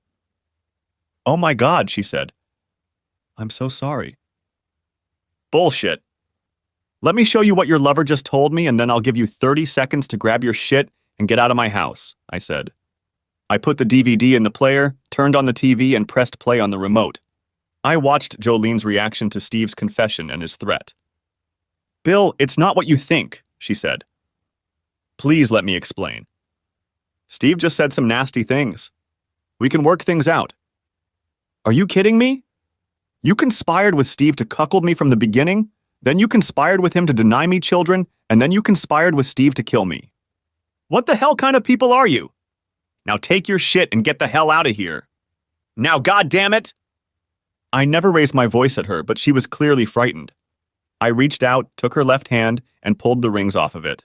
"Oh my God," she said. "I'm so sorry." "Bullshit. Let me show you what your lover just told me, and then I'll give you 30 seconds to grab your shit and get out of my house," I said. I put the DVD in the player, turned on the TV, and pressed play on the remote. I watched Jolene's reaction to Steve's confession and his threat. "Bill, it's not what you think," she said. "Please let me explain. Steve just said some nasty things. We can work things out." "Are you kidding me? You conspired with Steve to cuckold me from the beginning, then you conspired with him to deny me children, and then you conspired with Steve to kill me. What the hell kind of people are you? Now take your shit and get the hell out of here. Now, goddammit!" I never raised my voice at her, but she was clearly frightened. I reached out, took her left hand, and pulled the rings off of it.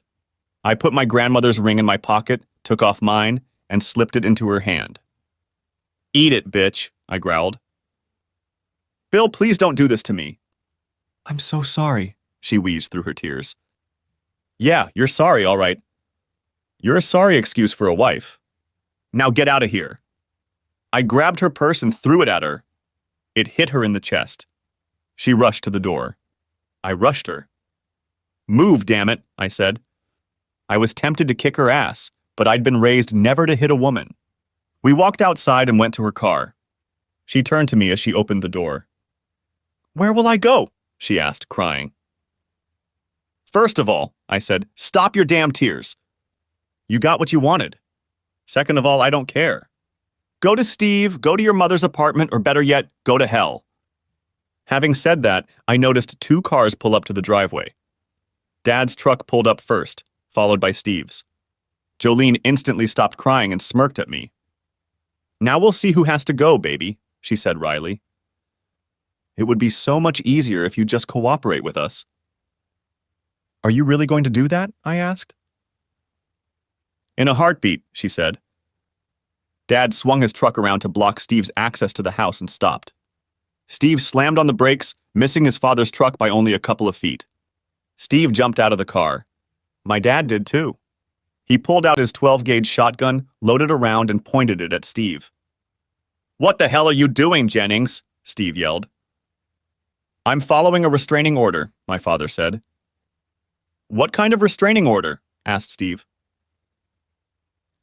I put my grandmother's ring in my pocket, took off mine, and slipped it into her hand. "Eat it, bitch," I growled. "Bill, please don't do this to me." "I'm so sorry," she wheezed through her tears. "Yeah, you're sorry, all right. You're a sorry excuse for a wife. Now get out of here." I grabbed her purse and threw it at her. It hit her in the chest. She rushed to the door. I rushed her. "Move, damn it," I said. I was tempted to kick her ass, but I'd been raised never to hit a woman. We walked outside and went to her car. She turned to me as she opened the door. "Where will I go?" she asked, crying. "First of all," I said, "stop your damn tears. You got what you wanted. Second of all, I don't care. Go to Steve, go to your mother's apartment, or better yet, go to hell." Having said that, I noticed 2 cars pull up to the driveway. Dad's truck pulled up first, followed by Steve's. Jolene instantly stopped crying and smirked at me. "Now we'll see who has to go, baby," she said wryly. "It would be so much easier if you just cooperate with us." "Are you really going to do that?" I asked. "In a heartbeat," she said. Dad swung his truck around to block Steve's access to the house and stopped. Steve slammed on the brakes, missing his father's truck by only a couple of feet. Steve jumped out of the car. My dad did too. He pulled out his 12-gauge shotgun, loaded a round, and pointed it at Steve. "What the hell are you doing, Jennings?" Steve yelled. "I'm following a restraining order," my father said. "What kind of restraining order?" asked Steve.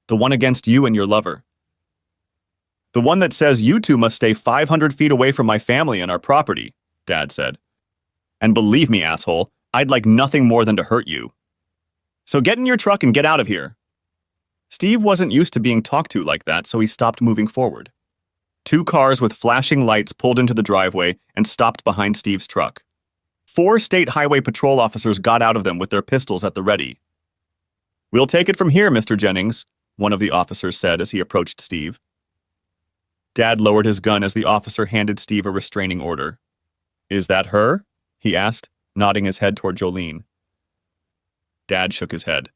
"The one against you and your lover. The one that says you two must stay 500 feet away from my family and our property," Dad said. "And believe me, asshole, I'd like nothing more than to hurt you. So get in your truck and get out of here." Steve wasn't used to being talked to like that, so he stopped moving forward. 2 cars with flashing lights pulled into the driveway and stopped behind Steve's truck. 4 state highway patrol officers got out of them with their pistols at the ready. "We'll take it from here, Mr. Jennings," one of the officers said as he approached Steve. Dad lowered his gun as the officer handed Steve a restraining order. "Is that her?" he asked, nodding his head toward Jolene. Dad shook his head.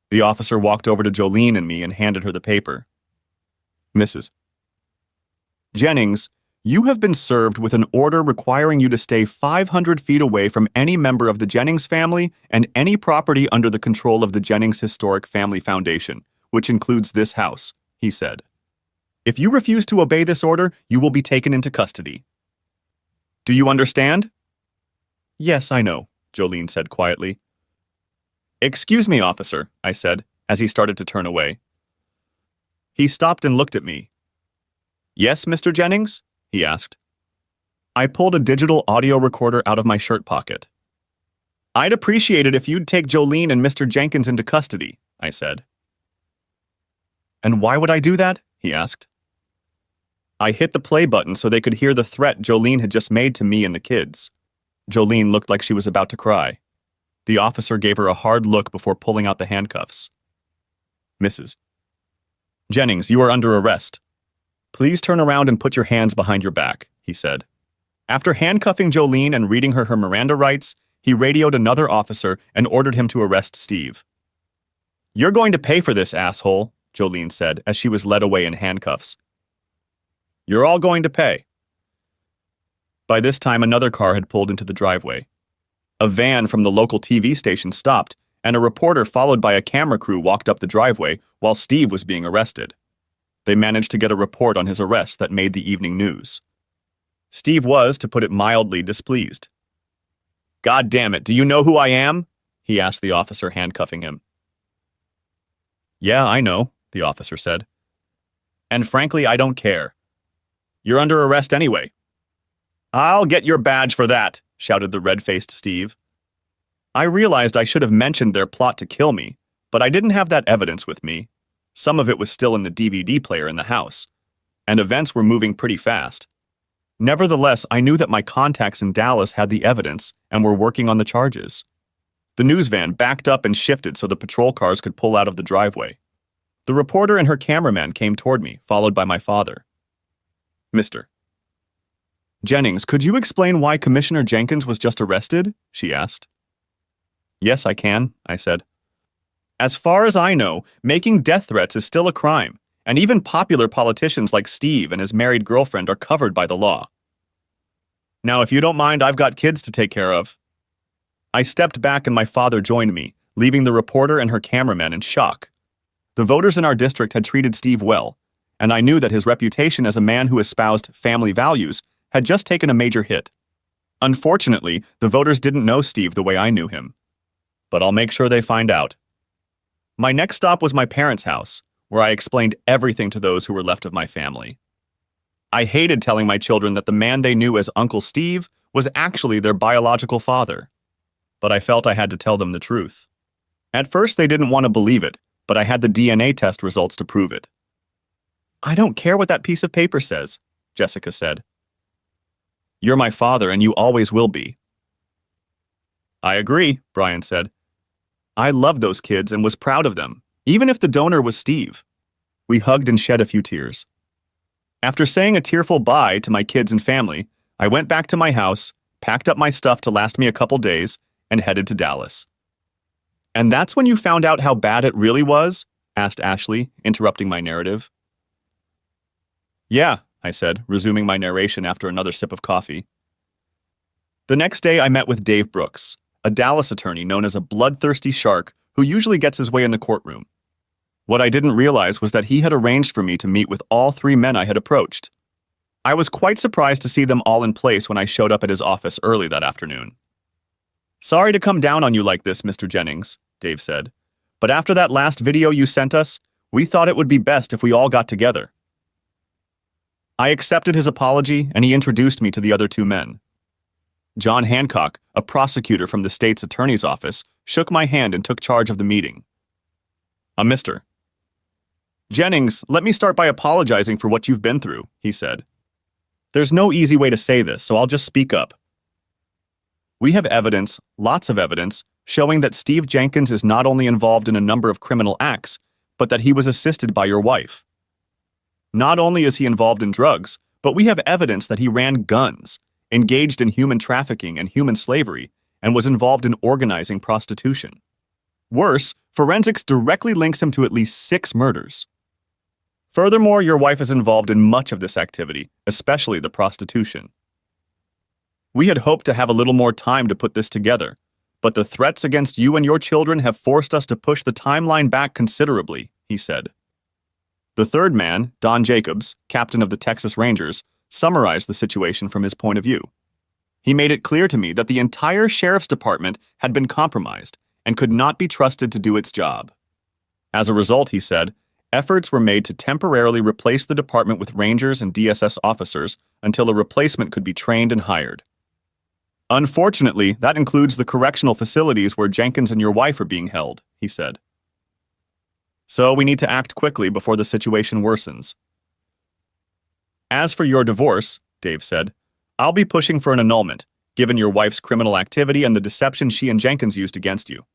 The officer walked over to Jolene and me and handed her the paper. "Mrs. Jennings, you have been served with an order requiring you to stay 500 feet away from any member of the Jennings family and any property under the control of the Jennings Historic Family Foundation, which includes this house," he said. "If you refuse to obey this order, you will be taken into custody. Do you understand?" "Yes, I know," Jolene said quietly. "Excuse me, officer," I said, as he started to turn away. He stopped and looked at me. "Yes, Mr. Jennings?" he asked. I pulled a digital audio recorder out of my shirt pocket. I'd appreciate it if you'd take Jolene and Mr. Jenkins into custody, I said. And why would I do that? He asked. I hit the play button so they could hear the threat Jolene had just made to me and the kids. Jolene looked like she was about to cry. The officer gave her a hard look before pulling out the handcuffs. Mrs. Jennings, you are under arrest. Please turn around and put your hands behind your back, he said. After handcuffing Jolene and reading her Miranda rights, he radioed another officer and ordered him to arrest Steve. You're going to pay for this, asshole, Jolene said as she was led away in handcuffs. You're all going to pay. By this time, another car had pulled into the driveway. A van from the local TV station stopped, and a reporter followed by a camera crew walked up the driveway while Steve was being arrested. They managed to get a report on his arrest that made the evening news. Steve was, to put it mildly, displeased. God damn it, do you know who I am? He asked the officer handcuffing him. Yeah, I know, the officer said. And frankly, I don't care. You're under arrest anyway. I'll get your badge for that, shouted the red-faced Steve. I realized I should have mentioned their plot to kill me, but I didn't have that evidence with me. Some of it was still in the DVD player in the house, and events were moving pretty fast. Nevertheless, I knew that my contacts in Dallas had the evidence and were working on the charges. The news van backed up and shifted so the patrol cars could pull out of the driveway. The reporter and her cameraman came toward me, followed by my father. Mr. Jennings, could you explain why Commissioner Jenkins was just arrested? She asked. Yes, I can, I said. As far as I know, making death threats is still a crime, and even popular politicians like Steve and his married girlfriend are covered by the law. Now, if you don't mind, I've got kids to take care of. I stepped back and my father joined me, leaving the reporter and her cameraman in shock. The voters in our district had treated Steve well, and I knew that his reputation as a man who espoused family values had just taken a major hit. Unfortunately, the voters didn't know Steve the way I knew him. But I'll make sure they find out. My next stop was my parents' house, where I explained everything to those who were left of my family. I hated telling my children that the man they knew as Uncle Steve was actually their biological father. But I felt I had to tell them the truth. At first, they didn't want to believe it, but I had the DNA test results to prove it. I don't care what that piece of paper says, Jessica said. You're my father, and you always will be. I agree, Brian said. I loved those kids and was proud of them, even if the donor was Steve. We hugged and shed a few tears. After saying a tearful bye to my kids and family, I went back to my house, packed up my stuff to last me a couple days, and headed to Dallas. And that's when you found out how bad it really was? Asked Ashley, interrupting my narrative. Yeah, I said, resuming my narration after another sip of coffee. The next day I met with Dave Brooks, a Dallas attorney known as a bloodthirsty shark who usually gets his way in the courtroom. What I didn't realize was that he had arranged for me to meet with all three men I had approached. I was quite surprised to see them all in place when I showed up at his office early that afternoon. Sorry to come down on you like this, Mr. Jennings, Dave said, but after that last video you sent us, we thought it would be best if we all got together. I accepted his apology and he introduced me to the other two men. John Hancock, a prosecutor from the state's attorney's office, shook my hand and took charge of the meeting. Mr. Jennings, let me start by apologizing for what you've been through, he said. There's no easy way to say this, so I'll just speak up. We have evidence, lots of evidence, showing that Steve Jenkins is not only involved in a number of criminal acts, but that he was assisted by your wife. Not only is he involved in drugs, but we have evidence that he ran guns, engaged in human trafficking and human slavery, and was involved in organizing prostitution. Worse, forensics directly links him to at least 6 murders. Furthermore, your wife is involved in much of this activity, especially the prostitution. We had hoped to have a little more time to put this together, but the threats against you and your children have forced us to push the timeline back considerably, he said. The third man, Don Jacobs, captain of the Texas Rangers, summarized the situation from his point of view. He made it clear to me that the entire sheriff's department had been compromised and could not be trusted to do its job. As a result, he said, efforts were made to temporarily replace the department with Rangers and DSS officers until a replacement could be trained and hired. Unfortunately, that includes the correctional facilities where Jenkins and your wife are being held, he said. So we need to act quickly before the situation worsens. As for your divorce, Dave said, I'll be pushing for an annulment, given your wife's criminal activity and the deception she and Jenkins used against you.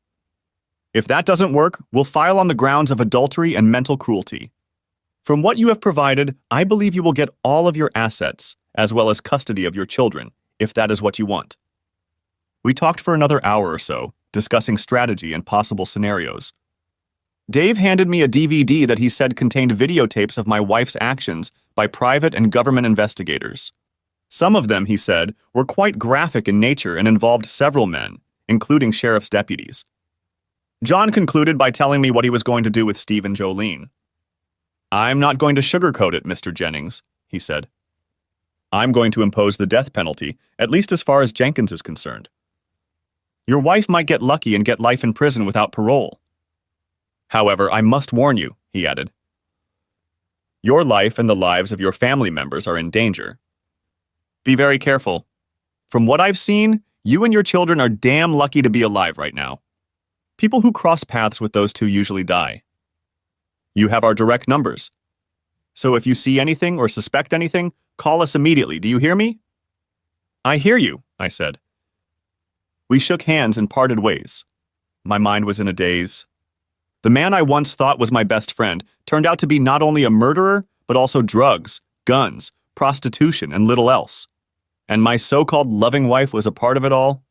If that doesn't work, we'll file on the grounds of adultery and mental cruelty. From what you have provided, I believe you will get all of your assets, as well as custody of your children, if that is what you want. We talked for another hour or so, discussing strategy and possible scenarios. Dave handed me a DVD that he said contained videotapes of my wife's actions by private and government investigators. Some of them, he said, were quite graphic in nature and involved several men, including sheriff's deputies. John concluded by telling me what he was going to do with Steve and Jolene. I'm not going to sugarcoat it, Mr. Jennings, he said. I'm going to impose the death penalty, at least as far as Jenkins is concerned. Your wife might get lucky and get life in prison without parole. However, I must warn you, he added. Your life and the lives of your family members are in danger. Be very careful. From what I've seen, you and your children are damn lucky to be alive right now. People who cross paths with those two usually die. You have our direct numbers. So if you see anything or suspect anything, call us immediately. Do you hear me? I hear you, I said. We shook hands and parted ways. My mind was in a daze. The man I once thought was my best friend turned out to be not only a murderer, but also drugs, guns, prostitution, and little else. And my so-called loving wife was a part of it all.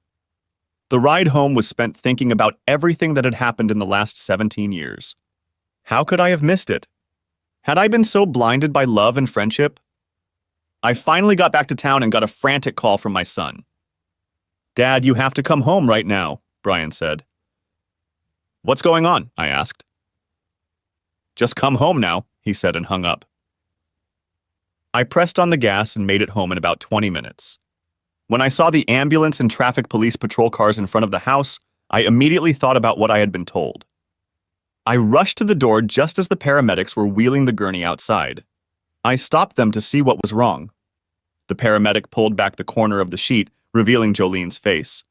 The ride home was spent thinking about everything that had happened in the last 17 years. How could I have missed it? Had I been so blinded by love and friendship? I finally got back to town and got a frantic call from my son. Dad, you have to come home right now, Brian said. What's going on? I asked. Just come home now, he said and hung up. I pressed on the gas and made it home in about 20 minutes. When I saw the ambulance and traffic police patrol cars in front of the house, I immediately thought about what I had been told. I rushed to the door just as the paramedics were wheeling the gurney outside. I stopped them to see what was wrong. The paramedic pulled back the corner of the sheet, revealing Jolene's face.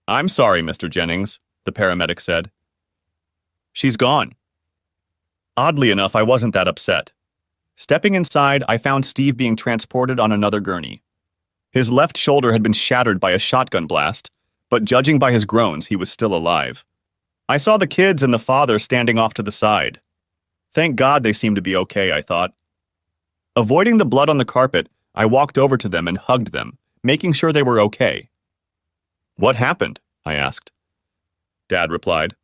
I'm sorry, Mr. Jennings, the paramedic said. She's gone. Oddly enough, I wasn't that upset. Stepping inside, I found Steve being transported on another gurney. His left shoulder had been shattered by a shotgun blast, but judging by his groans, he was still alive. I saw the kids and the father standing off to the side. Thank God they seemed to be okay, I thought. Avoiding the blood on the carpet, I walked over to them and hugged them, making sure they were okay. What happened? I asked. Dad replied.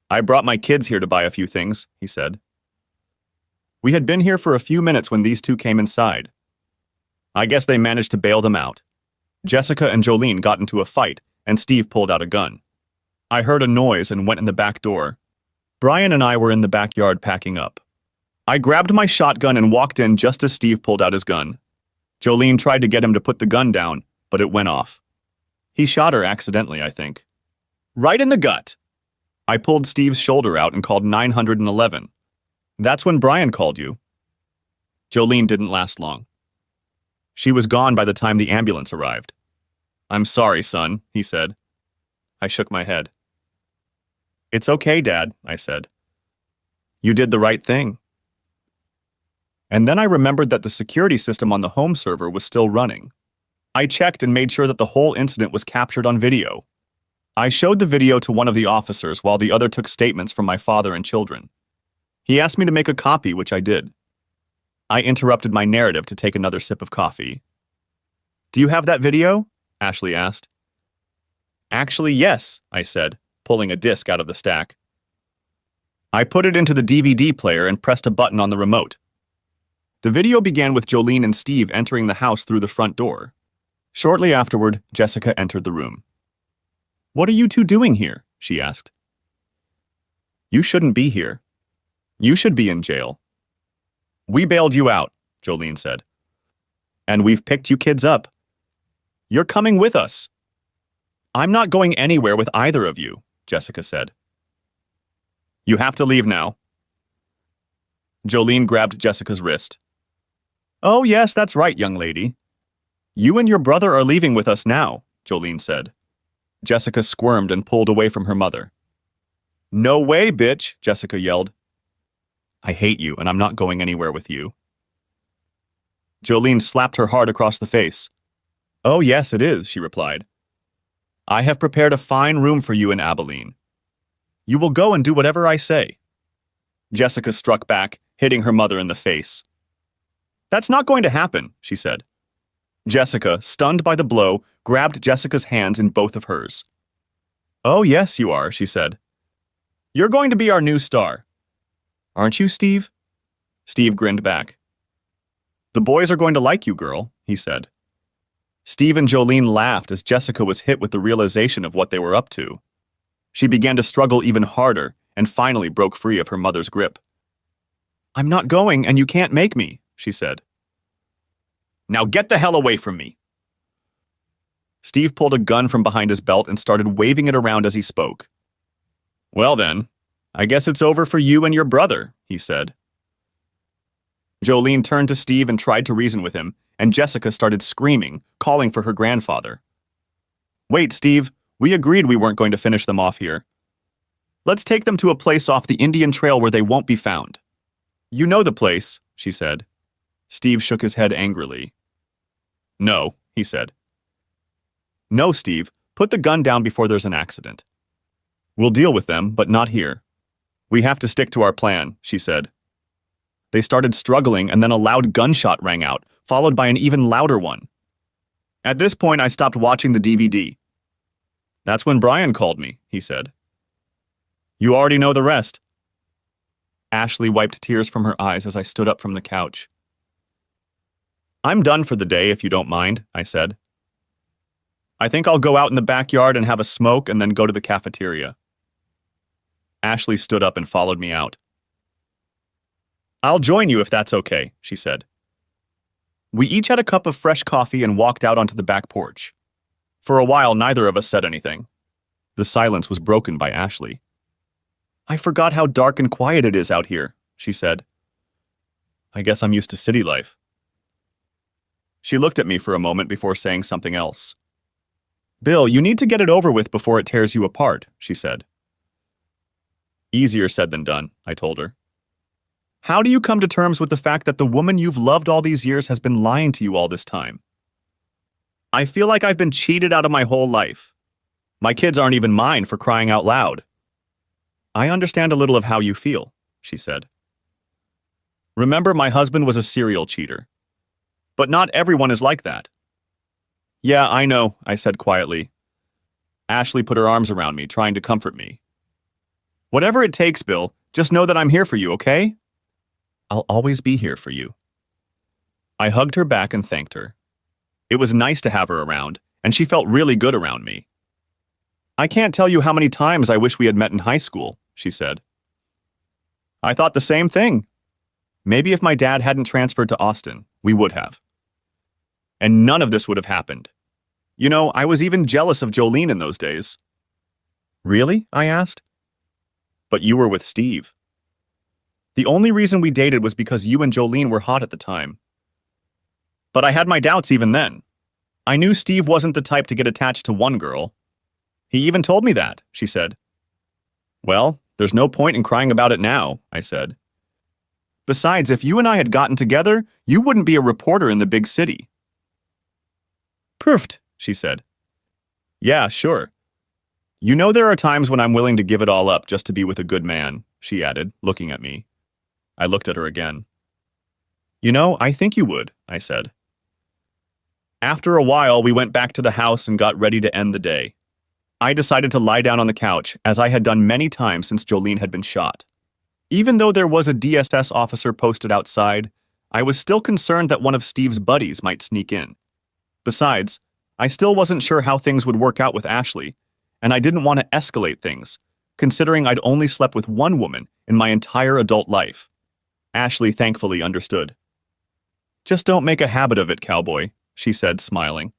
I brought my kids here to buy a few things, he said. We had been here for a few minutes when these two came inside. I guess they managed to bail them out. Jessica and Jolene got into a fight, and Steve pulled out a gun. I heard a noise and went in the back door. Brian and I were in the backyard packing up. I grabbed my shotgun and walked in just as Steve pulled out his gun. Jolene tried to get him to put the gun down, but it went off. He shot her accidentally, I think. Right in the gut. I pulled Steve's shoulder out and called 911. That's when Brian called you. Jolene didn't last long. She was gone by the time the ambulance arrived. I'm sorry, son, he said. I shook my head. It's okay, Dad, I said. You did the right thing. And then I remembered that the security system on the home server was still running. I checked and made sure that the whole incident was captured on video. I showed the video to one of the officers while the other took statements from my father and children. He asked me to make a copy, which I did. I interrupted my narrative to take another sip of coffee. Do you have that video? Ashley asked. Actually, yes, I said, pulling a disc out of the stack. I put it into the DVD player and pressed a button on the remote. The video began with Jolene and Steve entering the house through the front door. Shortly afterward, Jessica entered the room. What are you two doing here? She asked. You shouldn't be here. You should be in jail. We bailed you out, Jolene said. And we've picked you kids up. You're coming with us. I'm not going anywhere with either of you, Jessica said. You have to leave now. Jolene grabbed Jessica's wrist. Oh, yes, that's right, young lady. You and your brother are leaving with us now, Jolene said. Jessica squirmed and pulled away from her mother. No way, bitch, Jessica yelled. I hate you, and I'm not going anywhere with you. Jolene slapped her hard across the face. Oh, yes, it is, she replied. I have prepared a fine room for you in Abilene. You will go and do whatever I say. Jessica struck back, hitting her mother in the face. That's not going to happen, she said. Jessica, stunned by the blow, grabbed Jessica's hands in both of hers. Oh, yes, you are, she said. You're going to be our new star. Aren't you, Steve? Steve grinned back. The boys are going to like you, girl, he said. Steve and Jolene laughed as Jessica was hit with the realization of what they were up to. She began to struggle even harder and finally broke free of her mother's grip. I'm not going, and you can't make me, she said. Now get the hell away from me. Steve pulled a gun from behind his belt and started waving it around as he spoke. Well then, I guess it's over for you and your brother, he said. Jolene turned to Steve and tried to reason with him, and Jessica started screaming, calling for her grandfather. Wait, Steve, we agreed we weren't going to finish them off here. Let's take them to a place off the Indian Trail where they won't be found. You know the place, she said. Steve shook his head angrily. No, he said. No, Steve, put the gun down before there's an accident. We'll deal with them, but not here. We have to stick to our plan, she said. They started struggling, and then a loud gunshot rang out, followed by an even louder one. At this point, I stopped watching the DVD. That's when Brian called me, he said. You already know the rest. Ashley wiped tears from her eyes as I stood up from the couch. I'm done for the day, if you don't mind, I said. I think I'll go out in the backyard and have a smoke and then go to the cafeteria. Ashley stood up and followed me out. I'll join you if that's okay, she said. We each had a cup of fresh coffee and walked out onto the back porch. For a while, neither of us said anything. The silence was broken by Ashley. I forgot how dark and quiet it is out here, she said. I guess I'm used to city life. She looked at me for a moment before saying something else. Bill, you need to get it over with before it tears you apart, she said. Easier said than done, I told her. How do you come to terms with the fact that the woman you've loved all these years has been lying to you all this time? I feel like I've been cheated out of my whole life. My kids aren't even mine, for crying out loud. I understand a little of how you feel, she said. Remember, my husband was a serial cheater. But not everyone is like that. Yeah, I know, I said quietly. Ashley put her arms around me, trying to comfort me. Whatever it takes, Bill, just know that I'm here for you, okay? I'll always be here for you. I hugged her back and thanked her. It was nice to have her around, and she felt really good around me. I can't tell you how many times I wish we had met in high school, she said. I thought the same thing. Maybe if my dad hadn't transferred to Austin, we would have. And none of this would have happened. You know, I was even jealous of Jolene in those days. Really? I asked. But you were with Steve. The only reason we dated was because you and Jolene were hot at the time. But I had my doubts even then. I knew Steve wasn't the type to get attached to one girl. He even told me that, she said. Well, there's no point in crying about it now, I said. Besides, if you and I had gotten together, you wouldn't be a reporter in the big city. Perfect, she said. Yeah, sure. You know there are times when I'm willing to give it all up just to be with a good man, she added, looking at me. I looked at her again. You know, I think you would, I said. After a while, we went back to the house and got ready to end the day. I decided to lie down on the couch, as I had done many times since Jolene had been shot. Even though there was a DSS officer posted outside, I was still concerned that one of Steve's buddies might sneak in. Besides, I still wasn't sure how things would work out with Ashley, and I didn't want to escalate things, considering I'd only slept with one woman in my entire adult life. Ashley thankfully understood. Just don't make a habit of it, cowboy, she said, smiling.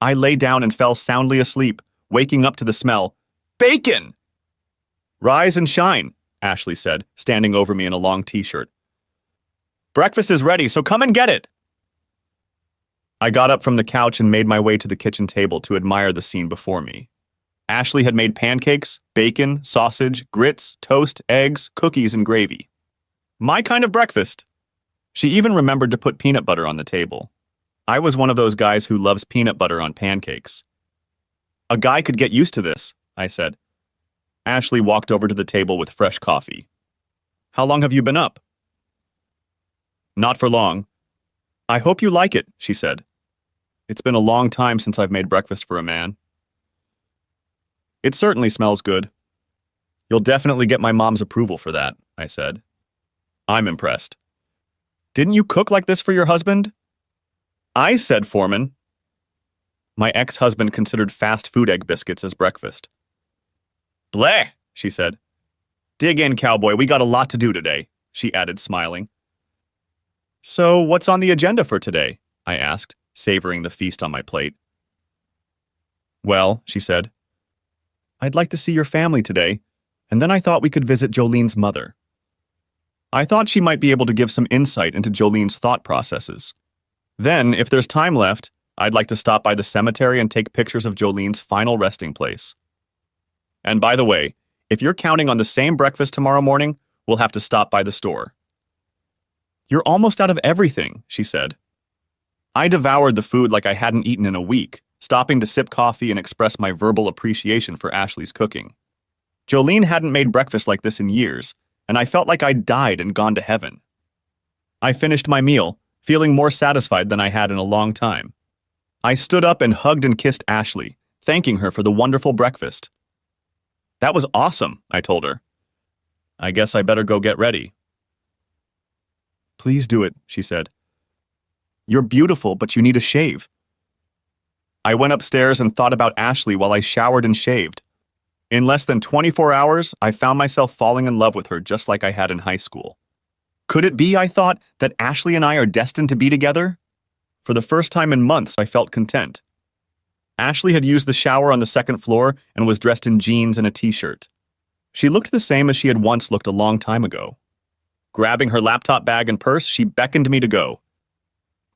I lay down and fell soundly asleep, waking up to the smell. Bacon! Rise and shine, Ashley said, standing over me in a long t-shirt. Breakfast is ready, so come and get it. I got up from the couch and made my way to the kitchen table to admire the scene before me. Ashley had made pancakes, bacon, sausage, grits, toast, eggs, cookies, and gravy. My kind of breakfast. She even remembered to put peanut butter on the table. I was one of those guys who loves peanut butter on pancakes. A guy could get used to this, I said. Ashley walked over to the table with fresh coffee. How long have you been up? Not for long. I hope you like it, she said. It's been a long time since I've made breakfast for a man. It certainly smells good. You'll definitely get my mom's approval for that, I said. I'm impressed. Didn't you cook like this for your husband? I said, Foreman. My ex-husband considered fast food egg biscuits as breakfast. Bleh, she said. Dig in, cowboy, we got a lot to do today, she added, smiling. So, what's on the agenda for today? I asked, savoring the feast on my plate. Well, she said, I'd like to see your family today, and then I thought we could visit Jolene's mother. I thought she might be able to give some insight into Jolene's thought processes. Then, if there's time left, I'd like to stop by the cemetery and take pictures of Jolene's final resting place. And by the way, if you're counting on the same breakfast tomorrow morning, we'll have to stop by the store. You're almost out of everything, she said. I devoured the food like I hadn't eaten in a week, stopping to sip coffee and express my verbal appreciation for Ashley's cooking. Jolene hadn't made breakfast like this in years, and I felt like I'd died and gone to heaven. I finished my meal, feeling more satisfied than I had in a long time. I stood up and hugged and kissed Ashley, thanking her for the wonderful breakfast. That was awesome, I told her. I guess I better go get ready. Please do it, she said. You're beautiful, but you need a shave. I went upstairs and thought about Ashley while I showered and shaved. In less than 24 hours, I found myself falling in love with her just like I had in high school. Could it be, I thought, that Ashley and I are destined to be together? For the first time in months, I felt content. Ashley had used the shower on the second floor and was dressed in jeans and a t-shirt. She looked the same as she had once looked a long time ago. Grabbing her laptop bag and purse, she beckoned me to go.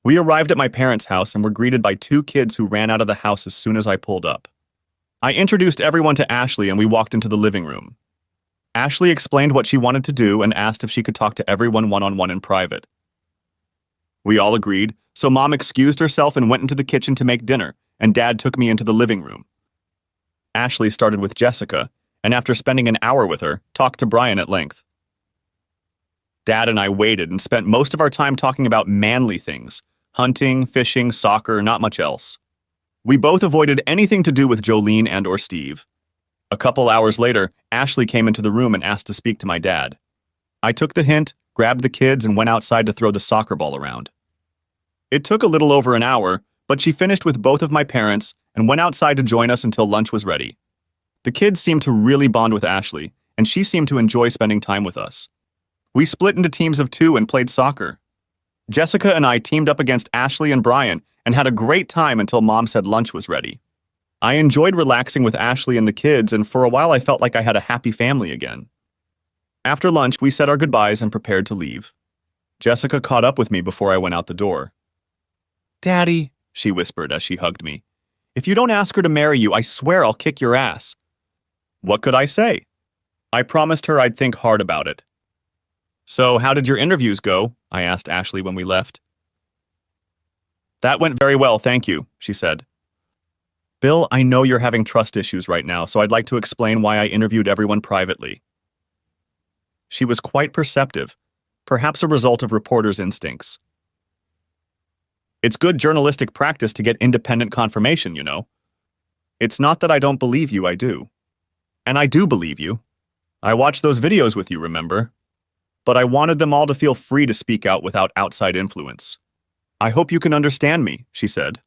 We arrived at my parents' house and were greeted by two kids who ran out of the house as soon as I pulled up. I introduced everyone to Ashley and we walked into the living room. Ashley explained what she wanted to do and asked if she could talk to everyone one-on-one in private. We all agreed, so Mom excused herself and went into the kitchen to make dinner, and Dad took me into the living room. Ashley started with Jessica, and after spending an hour with her, talked to Brian at length. Dad and I waited and spent most of our time talking about manly things, hunting, fishing, soccer, not much else. We both avoided anything to do with Jolene and or Steve. A couple hours later, Ashley came into the room and asked to speak to my dad. I took the hint, grabbed the kids, and went outside to throw the soccer ball around. It took a little over an hour, but she finished with both of my parents and went outside to join us until lunch was ready. The kids seemed to really bond with Ashley, and she seemed to enjoy spending time with us. We split into teams of 2 and played soccer. Jessica and I teamed up against Ashley and Brian and had a great time until Mom said lunch was ready. I enjoyed relaxing with Ashley and the kids, and for a while I felt like I had a happy family again. After lunch, we said our goodbyes and prepared to leave. Jessica caught up with me before I went out the door. Daddy, she whispered as she hugged me, if you don't ask her to marry you, I swear I'll kick your ass. What could I say? I promised her I'd think hard about it. So, how did your interviews go? I asked Ashley when we left. That went very well, thank you, she said. Bill, I know you're having trust issues right now, so I'd like to explain why I interviewed everyone privately. She was quite perceptive, perhaps a result of reporters' instincts. It's good journalistic practice to get independent confirmation, you know. It's not that I don't believe you, I do. And I do believe you. I watched those videos with you, remember? But I wanted them all to feel free to speak out without outside influence. I hope you can understand me, she said.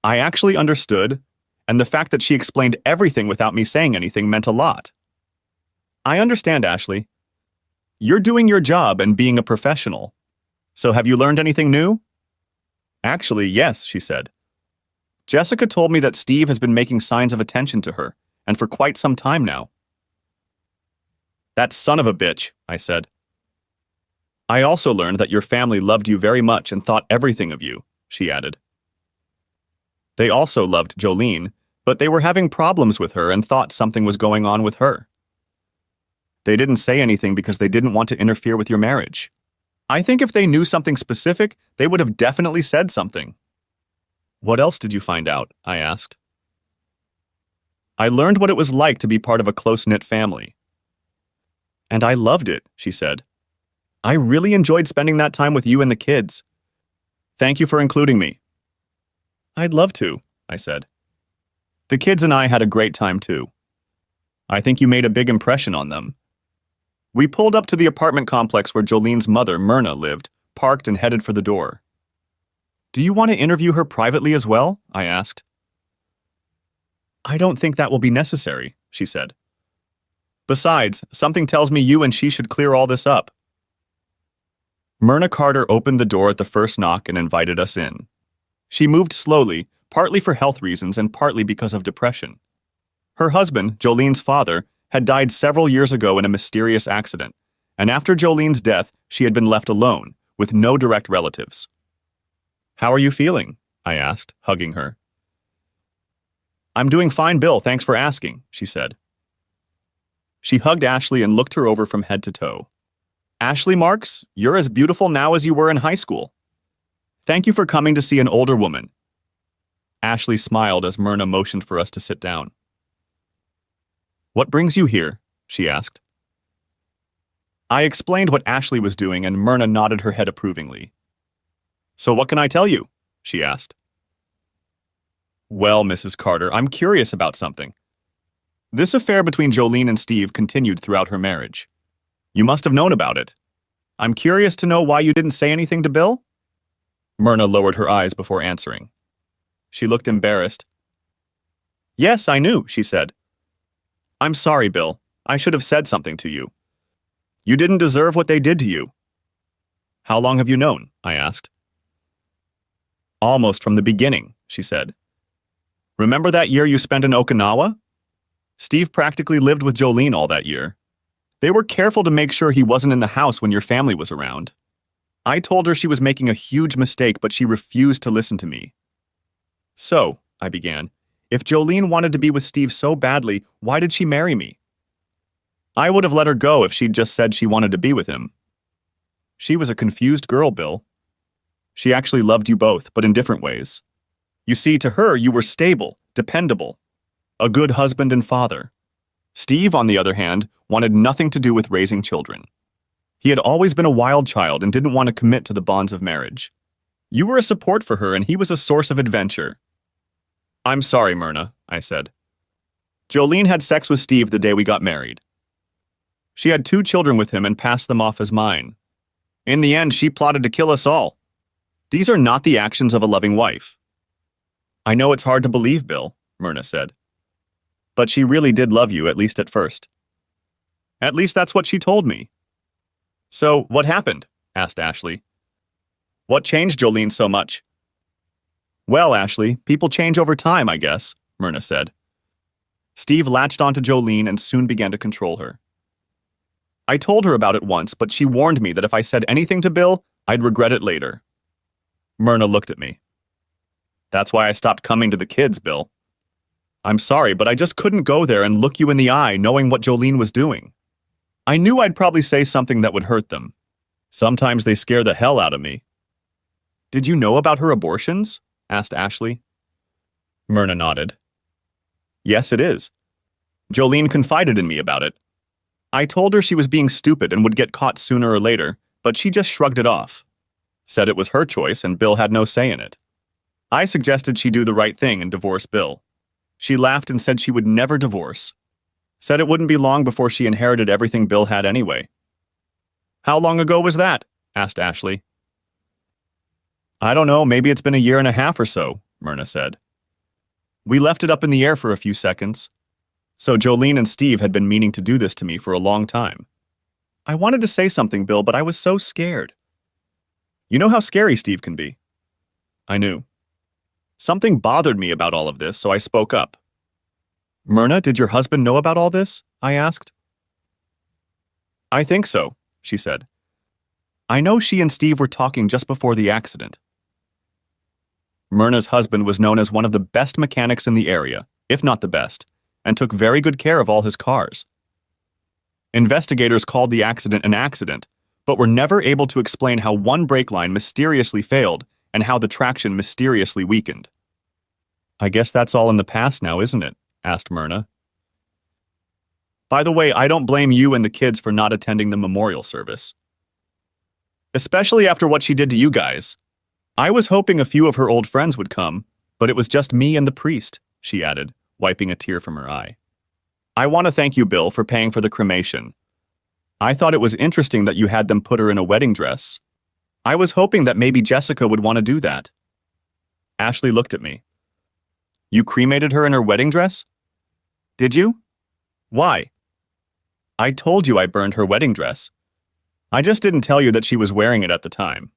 I actually understood, and the fact that she explained everything without me saying anything meant a lot. I understand, Ashley. You're doing your job and being a professional. So have you learned anything new? Actually, yes, she said. Jessica told me that Steve has been making signs of attention to her, and for quite some time now. That son of a bitch, I said. I also learned that your family loved you very much and thought everything of you, she added. They also loved Jolene, but they were having problems with her and thought something was going on with her. They didn't say anything because they didn't want to interfere with your marriage. I think if they knew something specific, they would have definitely said something. What else did you find out? I asked. I learned what it was like to be part of a close-knit family. And I loved it, she said. I really enjoyed spending that time with you and the kids. Thank you for including me. I'd love to, I said. The kids and I had a great time too. I think you made a big impression on them. We pulled up to the apartment complex where Jolene's mother, Myrna, lived, parked and headed for the door. Do you want to interview her privately as well? I asked. I don't think that will be necessary, she said. Besides, something tells me you and she should clear all this up. Myrna Carter opened the door at the first knock and invited us in. She moved slowly, partly for health reasons and partly because of depression. Her husband, Jolene's father, had died several years ago in a mysterious accident, and after Jolene's death, she had been left alone, with no direct relatives. How are you feeling? I asked, hugging her. I'm doing fine, Bill, thanks for asking, she said. She hugged Ashley and looked her over from head to toe. Ashley Marks, you're as beautiful now as you were in high school. Thank you for coming to see an older woman. Ashley smiled as Myrna motioned for us to sit down. What brings you here? She asked. I explained what Ashley was doing and Myrna nodded her head approvingly. So what can I tell you? She asked. Well, Mrs. Carter, I'm curious about something. This affair between Jolene and Steve continued throughout her marriage. You must have known about it. I'm curious to know why you didn't say anything to Bill? Myrna lowered her eyes before answering. She looked embarrassed. Yes, I knew, she said. I'm sorry, Bill. I should have said something to you. You didn't deserve what they did to you. How long have you known? I asked. Almost from the beginning, she said. Remember that year you spent in Okinawa? Steve practically lived with Jolene all that year. They were careful to make sure he wasn't in the house when your family was around. I told her she was making a huge mistake, but she refused to listen to me. So, I began, if Jolene wanted to be with Steve so badly, why did she marry me? I would have let her go if she'd just said she wanted to be with him. She was a confused girl, Bill. She actually loved you both, but in different ways. You see, to her, you were stable, dependable, a good husband and father. Steve, on the other hand, wanted nothing to do with raising children. He had always been a wild child and didn't want to commit to the bonds of marriage. You were a support for her and he was a source of adventure. I'm sorry, Myrna, I said. Jolene had sex with Steve the day we got married. She had 2 children with him and passed them off as mine. In the end, she plotted to kill us all. These are not the actions of a loving wife. I know it's hard to believe, Bill, Myrna said. But she really did love you, at least at first. At least that's what she told me. So, what happened? Asked Ashley. What changed Jolene so much? Well, Ashley, people change over time, I guess, Myrna said. Steve latched onto Jolene and soon began to control her. I told her about it once, but she warned me that if I said anything to Bill, I'd regret it later. Myrna looked at me. That's why I stopped coming to the kids, Bill. I'm sorry, but I just couldn't go there and look you in the eye knowing what Jolene was doing. I knew I'd probably say something that would hurt them. Sometimes they scare the hell out of me. Did you know about her abortions? Asked Ashley. Myrna nodded. Yes, it is. Jolene confided in me about it. I told her she was being stupid and would get caught sooner or later, but she just shrugged it off. Said it was her choice and Bill had no say in it. I suggested she do the right thing and divorce Bill. She laughed and said she would never divorce. Said it wouldn't be long before she inherited everything Bill had anyway. How long ago was that? Asked Ashley. I don't know, maybe it's been a year and a half or so, Myrna said. We left it up in the air for a few seconds. So Jolene and Steve had been meaning to do this to me for a long time. I wanted to say something, Bill, but I was so scared. You know how scary Steve can be. I knew. Something bothered me about all of this, so I spoke up. Myrna, did your husband know about all this? I asked. I think so, she said. I know she and Steve were talking just before the accident. Myrna's husband was known as one of the best mechanics in the area, if not the best, and took very good care of all his cars. Investigators called the accident an accident, but were never able to explain how one brake line mysteriously failed and how the traction mysteriously weakened. "I guess that's all in the past now, isn't it?" asked Myrna. "By the way, I don't blame you and the kids for not attending the memorial service. Especially after what she did to you guys. I was hoping a few of her old friends would come, but it was just me and the priest," she added, wiping a tear from her eye. "I want to thank you, Bill, for paying for the cremation. I thought it was interesting that you had them put her in a wedding dress. I was hoping that maybe Jessica would want to do that." Ashley looked at me. "You cremated her in her wedding dress? Did you? Why?" "I told you I burned her wedding dress. I just didn't tell you that she was wearing it at the time.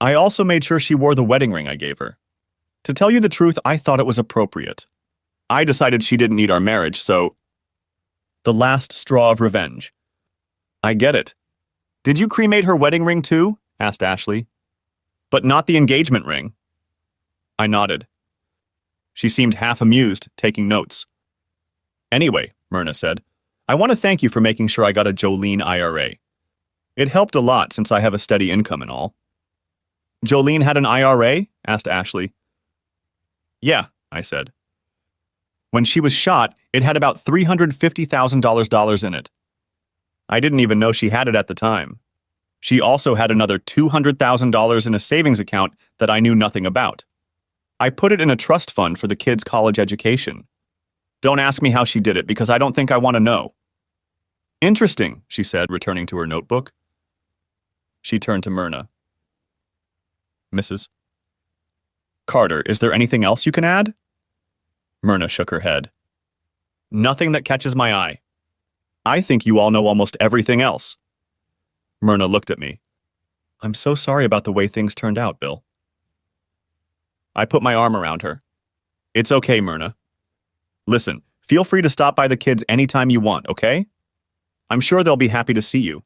I also made sure she wore the wedding ring I gave her. To tell you the truth, I thought it was appropriate. I decided she didn't need our marriage, so—" The last straw of revenge. "I get it. Did you cremate her wedding ring too?" asked Ashley. "But not the engagement ring." I nodded. She seemed half amused, taking notes. "Anyway," Myrna said, "I want to thank you for making sure I got a Jolene IRA. It helped a lot since I have a steady income and all." "Jolene had an IRA?" asked Ashley. "Yeah," I said. "When she was shot, it had about $350,000 in it. I didn't even know she had it at the time. She also had another $200,000 in a savings account that I knew nothing about. I put it in a trust fund for the kids' college education. Don't ask me how she did it because I don't think I want to know." "Interesting," she said, returning to her notebook. She turned to Myrna. "Mrs. Carter, is there anything else you can add?" Myrna shook her head. "Nothing that catches my eye. I think you all know almost everything else." Myrna looked at me. "I'm so sorry about the way things turned out, Bill." I put my arm around her. "It's okay, Myrna. Listen, feel free to stop by the kids anytime you want, okay? I'm sure they'll be happy to see you."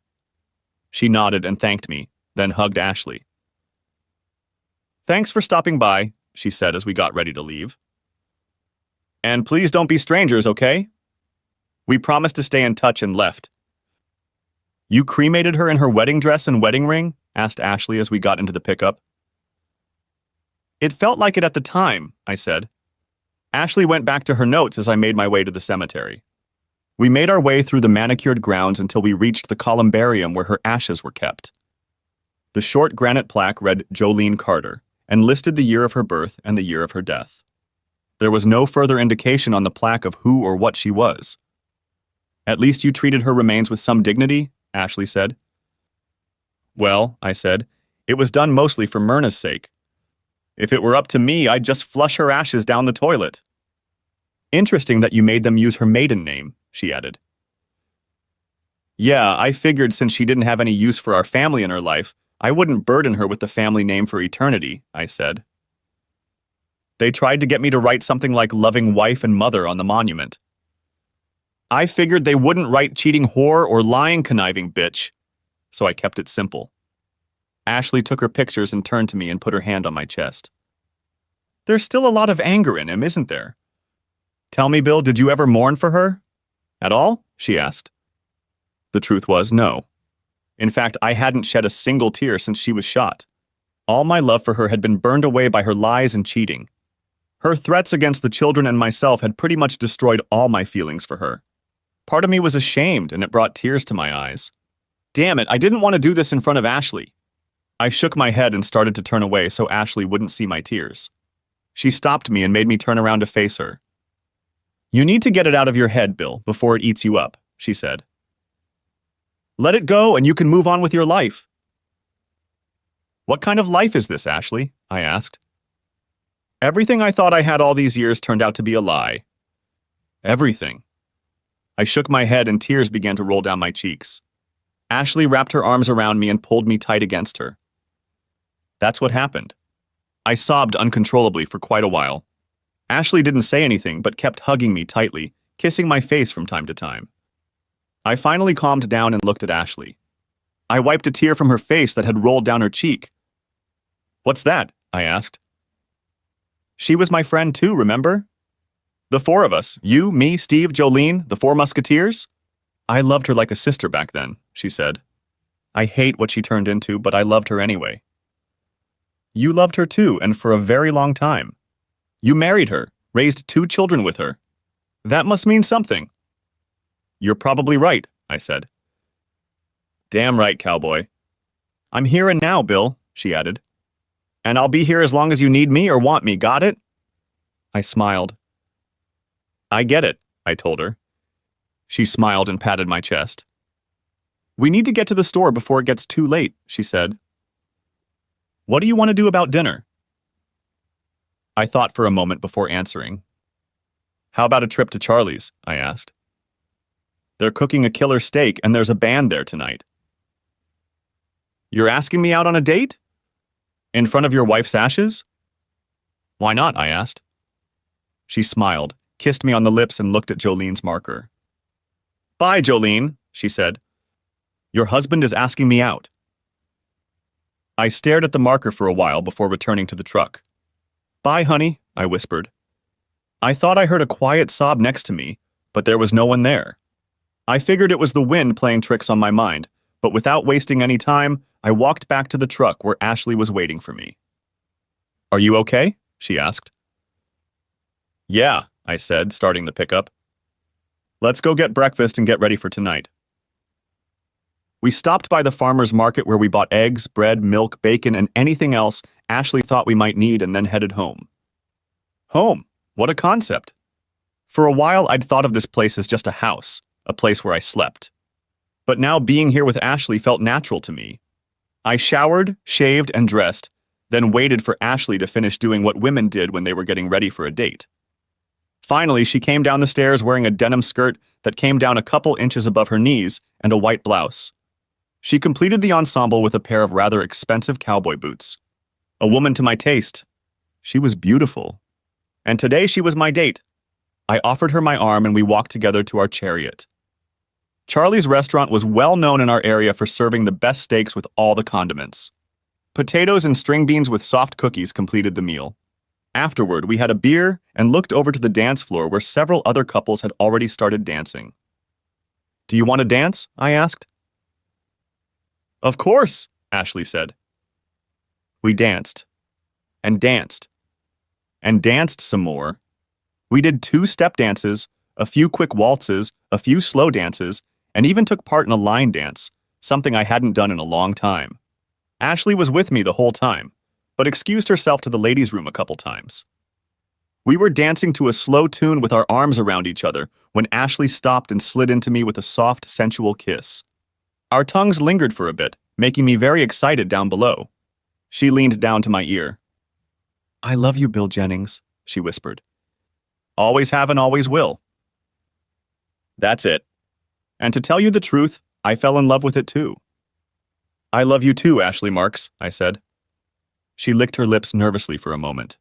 She nodded and thanked me, then hugged Ashley. "Thanks for stopping by," she said as we got ready to leave. "And please don't be strangers, okay?" We promised to stay in touch and left. "You cremated her in her wedding dress and wedding ring?" asked Ashley as we got into the pickup. "It felt like it at the time," I said. Ashley went back to her notes as I made my way to the cemetery. We made our way through the manicured grounds until we reached the columbarium where her ashes were kept. The short granite plaque read Jolene Carter and listed the year of her birth and the year of her death. There was no further indication on the plaque of who or what she was. "At least you treated her remains with some dignity," Ashley said. "Well," I said, "it was done mostly for Myrna's sake. If it were up to me, I'd just flush her ashes down the toilet." "Interesting that you made them use her maiden name," she added. "Yeah, I figured since she didn't have any use for our family in her life, I wouldn't burden her with the family name for eternity," I said. "They tried to get me to write something like loving wife and mother on the monument. I figured they wouldn't write cheating whore or lying conniving bitch, so I kept it simple." Ashley took her pictures and turned to me and put her hand on my chest. "There's still a lot of anger in him, isn't there? Tell me, Bill, did you ever mourn for her? At all?" she asked. The truth was, no. In fact, I hadn't shed a single tear since she was shot. All my love for her had been burned away by her lies and cheating. Her threats against the children and myself had pretty much destroyed all my feelings for her. Part of me was ashamed, and it brought tears to my eyes. Damn it, I didn't want to do this in front of Ashley. I shook my head and started to turn away so Ashley wouldn't see my tears. She stopped me and made me turn around to face her. "You need to get it out of your head, Bill, before it eats you up," she said. "Let it go and you can move on with your life." "What kind of life is this, Ashley?" I asked. "Everything I thought I had all these years turned out to be a lie. Everything." I shook my head and tears began to roll down my cheeks. Ashley wrapped her arms around me and pulled me tight against her. That's what happened. I sobbed uncontrollably for quite a while. Ashley didn't say anything but kept hugging me tightly, kissing my face from time to time. I finally calmed down and looked at Ashley. I wiped a tear from her face that had rolled down her cheek. "What's that?" I asked. She was my friend too, remember? The four of us, you, me, Steve, Jolene, the four musketeers. I loved her like a sister back then, she said. I hate what she turned into, but I loved her anyway. You loved her too, and for a very long time. You married her, raised 2 children with her. That must mean something. You're probably right, I said. Damn right, cowboy. I'm here and now, Bill, she added. And I'll be here as long as you need me or want me, got it? I smiled. I get it, I told her. She smiled and patted my chest. We need to get to the store before it gets too late, she said. What do you want to do about dinner? I thought for a moment before answering. How about a trip to Charlie's? I asked. They're cooking a killer steak and there's a band there tonight. You're asking me out on a date? In front of your wife's ashes? Why not? I asked. She smiled, kissed me on the lips, and looked at Jolene's marker. Bye, Jolene, she said. Your husband is asking me out. I stared at the marker for a while before returning to the truck. Bye, honey, I whispered. I thought I heard a quiet sob next to me, but there was no one there. I figured it was the wind playing tricks on my mind, but without wasting any time, I walked back to the truck where Ashley was waiting for me. Are you okay? She asked. Yeah, I said, starting the pickup. Let's go get breakfast and get ready for tonight. We stopped by the farmer's market where we bought eggs, bread, milk, bacon, and anything else Ashley thought we might need and then headed home. Home? What a concept. For a while, I'd thought of this place as just a house, a place where I slept. But now being here with Ashley felt natural to me. I showered, shaved, and dressed, then waited for Ashley to finish doing what women did when they were getting ready for a date. Finally, she came down the stairs wearing a denim skirt that came down a couple inches above her knees and a white blouse. She completed the ensemble with a pair of rather expensive cowboy boots. A woman to my taste. She was beautiful. And today she was my date. I offered her my arm and we walked together to our chariot. Charlie's restaurant was well known in our area for serving the best steaks with all the condiments. Potatoes and string beans with soft cookies completed the meal. Afterward, we had a beer and looked over to the dance floor where several other couples had already started dancing. Do you want to dance? I asked. Of course, Ashley said. We danced. And danced. And danced some more. We did 2 step dances, a few quick waltzes, a few slow dances, and even took part in a line dance, something I hadn't done in a long time. Ashley was with me the whole time, but excused herself to the ladies' room a couple times. We were dancing to a slow tune with our arms around each other when Ashley stopped and slid into me with a soft, sensual kiss. Our tongues lingered for a bit, making me very excited down below. She leaned down to my ear. I love you, Bill Jennings, she whispered. Always have and always will. That's it. And to tell you the truth, I fell in love with it too. I love you too, Ashley Marks, I said. She licked her lips nervously for a moment.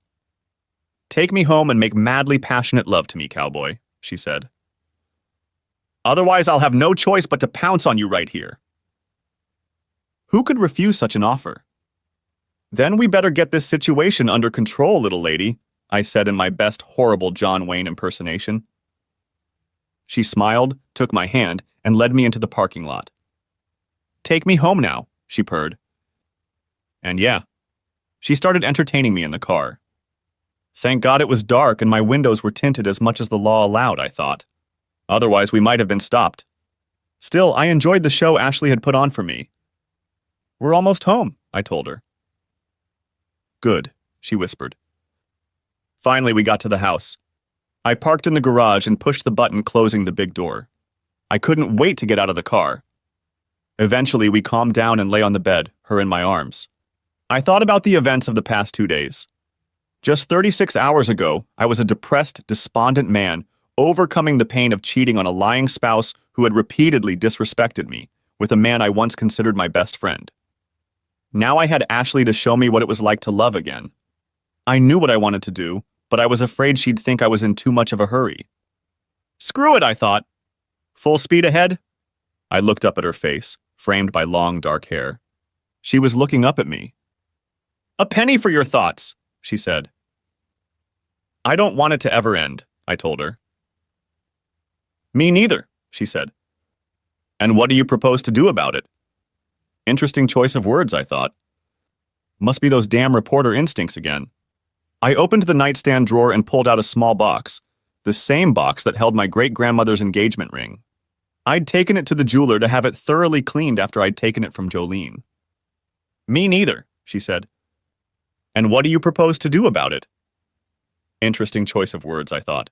Take me home and make madly passionate love to me, cowboy, she said. Otherwise, I'll have no choice but to pounce on you right here. Who could refuse such an offer? Then we better get this situation under control, little lady, I said in my best horrible John Wayne impersonation. She smiled, took my hand, and led me into the parking lot. Take me home now, she purred. And yeah, she started entertaining me in the car. Thank God it was dark and my windows were tinted as much as the law allowed, I thought. Otherwise, we might have been stopped. Still, I enjoyed the show Ashley had put on for me. We're almost home, I told her. Good, she whispered. Finally, we got to the house. I parked in the garage and pushed the button closing the big door. I couldn't wait to get out of the car. Eventually, we calmed down and lay on the bed, her in my arms. I thought about the events of the past 2 days. Just 36 hours ago, I was a depressed, despondent man, overcoming the pain of cheating on a lying spouse who had repeatedly disrespected me, with a man I once considered my best friend. Now I had Ashley to show me what it was like to love again. I knew what I wanted to do, but I was afraid she'd think I was in too much of a hurry. Screw it, I thought. Full speed ahead? I looked up at her face, framed by long, dark hair. She was looking up at me. A penny for your thoughts, she said. I don't want it to ever end, I told her. Me neither, she said. And what do you propose to do about it? Interesting choice of words, I thought. Must be those damn reporter instincts again. I opened the nightstand drawer and pulled out a small box, the same box that held my great-grandmother's engagement ring. I'd taken it to the jeweler to have it thoroughly cleaned after I'd taken it from Jolene. Me neither, she said. And what do you propose to do about it? Interesting choice of words, I thought.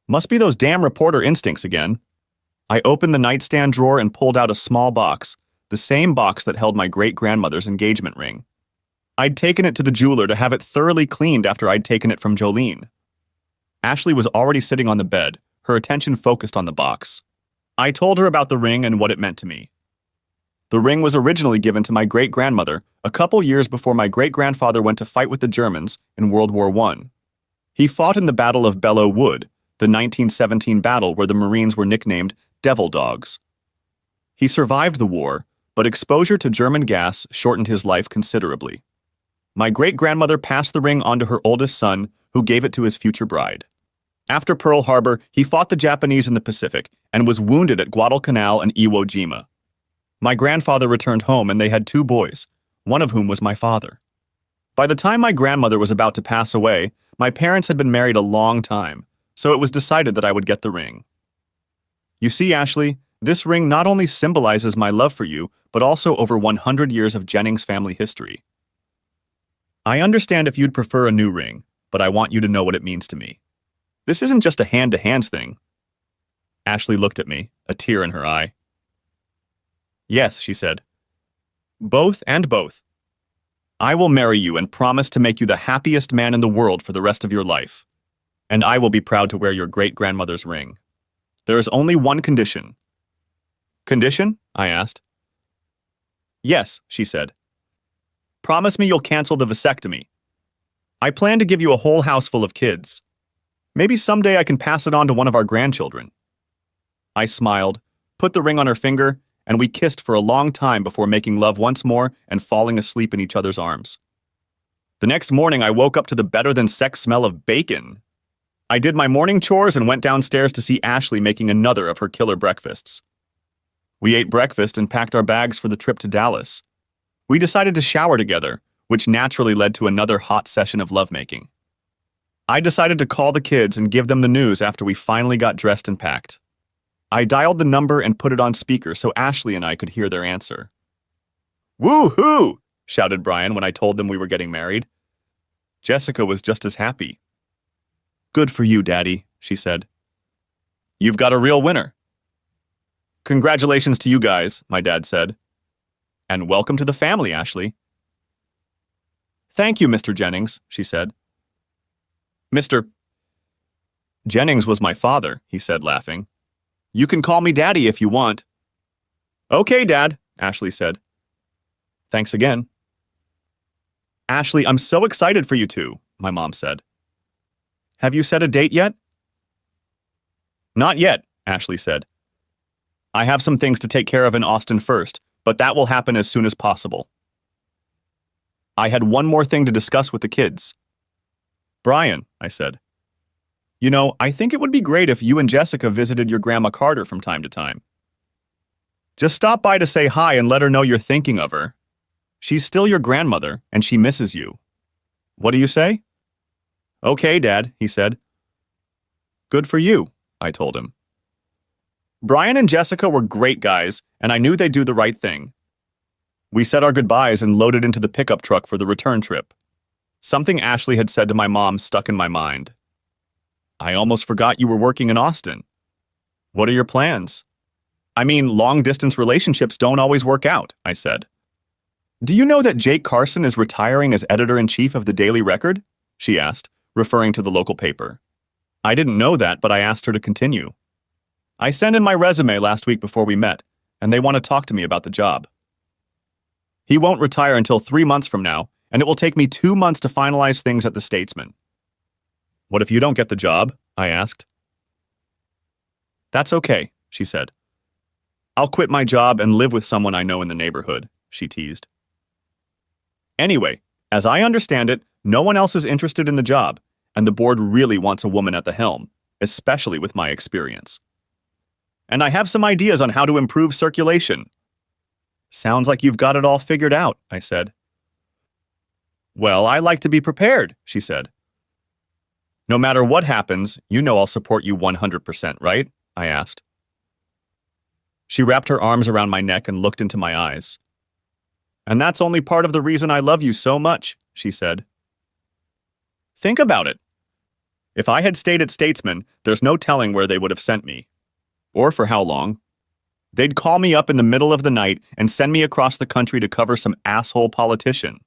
Must be those damn reporter instincts again. I opened the nightstand drawer and pulled out a small box, the same box that held my great-grandmother's engagement ring. I'd taken it to the jeweler to have it thoroughly cleaned after I'd taken it from Jolene. Ashley was already sitting on the bed, her attention focused on the box. I told her about the ring and what it meant to me. The ring was originally given to my great-grandmother a couple years before my great-grandfather went to fight with the Germans in World War I. He fought in the Battle of Belleau Wood, the 1917 battle where the Marines were nicknamed Devil Dogs. He survived the war, but exposure to German gas shortened his life considerably. My great-grandmother passed the ring on to her oldest son, who gave it to his future bride. After Pearl Harbor, he fought the Japanese in the Pacific and was wounded at Guadalcanal and Iwo Jima. My grandfather returned home and they had 2 boys, one of whom was my father. By the time my grandmother was about to pass away, my parents had been married a long time, so it was decided that I would get the ring. You see, Ashley, this ring not only symbolizes my love for you, but also over 100 years of Jennings family history. I understand if you'd prefer a new ring, but I want you to know what it means to me. This isn't just a hand-to-hand thing. Ashley looked at me, a tear in her eye. Yes, she said. Both and both. I will marry you and promise to make you the happiest man in the world for the rest of your life. And I will be proud to wear your great-grandmother's ring. There is only one condition. Condition? I asked. Yes, she said. Promise me you'll cancel the vasectomy. I plan to give you a whole house full of kids. Maybe someday I can pass it on to one of our grandchildren. I smiled, put the ring on her finger, and we kissed for a long time before making love once more and falling asleep in each other's arms. The next morning, I woke up to the better-than-sex smell of bacon. I did my morning chores and went downstairs to see Ashley making another of her killer breakfasts. We ate breakfast and packed our bags for the trip to Dallas. We decided to shower together, which naturally led to another hot session of lovemaking. I decided to call the kids and give them the news after we finally got dressed and packed. I dialed the number and put it on speaker so Ashley and I could hear their answer. Woo-hoo! Shouted Brian when I told them we were getting married. Jessica was just as happy. Good for you, Daddy, she said. You've got a real winner. Congratulations to you guys, my dad said. And welcome to the family, Ashley. Thank you, Mr. Jennings, she said. Mr. Jennings was my father, he said, laughing. You can call me Daddy if you want. Okay, Dad, Ashley said. Thanks again. Ashley, I'm so excited for you two, my mom said. Have you set a date yet? Not yet, Ashley said. I have some things to take care of in Austin first, but that will happen as soon as possible. I had one more thing to discuss with the kids. Brian, I said. You know, I think it would be great if you and Jessica visited your Grandma Carter from time to time. Just stop by to say hi and let her know you're thinking of her. She's still your grandmother, and she misses you. What do you say? Okay, Dad, he said. Good for you, I told him. Brian and Jessica were great guys, and I knew they'd do the right thing. We said our goodbyes and loaded into the pickup truck for the return trip. Something Ashley had said to my mom stuck in my mind. I almost forgot you were working in Austin. What are your plans? I mean, long-distance relationships don't always work out, I said. Do you know that Jake Carson is retiring as editor-in-chief of the Daily Record? She asked, referring to the local paper. I didn't know that, but I asked her to continue. I sent in my resume last week before we met, and they want to talk to me about the job. He won't retire until 3 months from now, and it will take me 2 months to finalize things at the Statesman. What if you don't get the job? I asked. That's okay, she said. I'll quit my job and live with someone I know in the neighborhood, she teased. Anyway, as I understand it, no one else is interested in the job, and the board really wants a woman at the helm, especially with my experience. And I have some ideas on how to improve circulation. Sounds like you've got it all figured out, I said. Well, I like to be prepared, she said. No matter what happens, you know I'll support you 100%, right? I asked. She wrapped her arms around my neck and looked into my eyes. And that's only part of the reason I love you so much, she said. Think about it. If I had stayed at Statesman, there's no telling where they would have sent me. Or for how long. They'd call me up in the middle of the night and send me across the country to cover some asshole politician.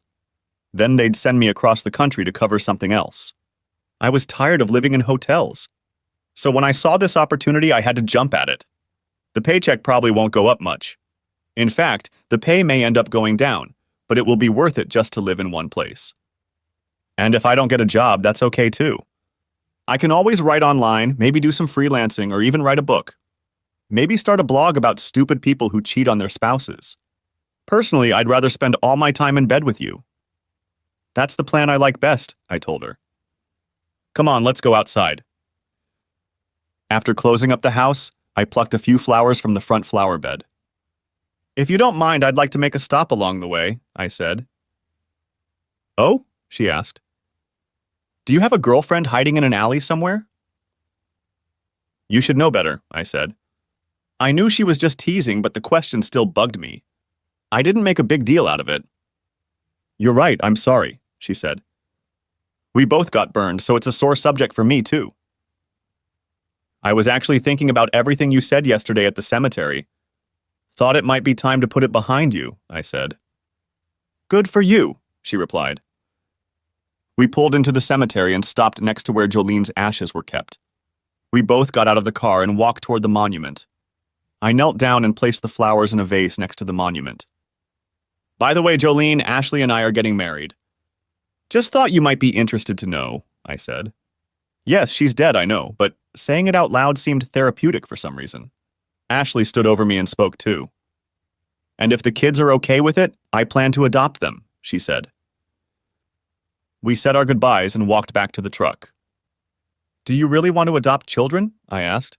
Then they'd send me across the country to cover something else. I was tired of living in hotels. So when I saw this opportunity, I had to jump at it. The paycheck probably won't go up much. In fact, the pay may end up going down, but it will be worth it just to live in one place. And if I don't get a job, that's okay too. I can always write online, maybe do some freelancing, or even write a book. Maybe start a blog about stupid people who cheat on their spouses. Personally, I'd rather spend all my time in bed with you. That's the plan I like best, I told her. Come on, let's go outside. After closing up the house, I plucked a few flowers from the front flower bed. If you don't mind, I'd like to make a stop along the way, I said. Oh? She asked. Do you have a girlfriend hiding in an alley somewhere? You should know better, I said. I knew she was just teasing, but the question still bugged me. I didn't make a big deal out of it. You're right, I'm sorry, she said. We both got burned, so it's a sore subject for me, too. I was actually thinking about everything you said yesterday at the cemetery. Thought it might be time to put it behind you, I said. Good for you, she replied. We pulled into the cemetery and stopped next to where Jolene's ashes were kept. We both got out of the car and walked toward the monument. I knelt down and placed the flowers in a vase next to the monument. By the way, Jolene, Ashley and I are getting married. Just thought you might be interested to know, I said. Yes, she's dead, I know, but saying it out loud seemed therapeutic for some reason. Ashley stood over me and spoke too. And if the kids are okay with it, I plan to adopt them, she said. We said our goodbyes and walked back to the truck. Do you really want to adopt children? I asked.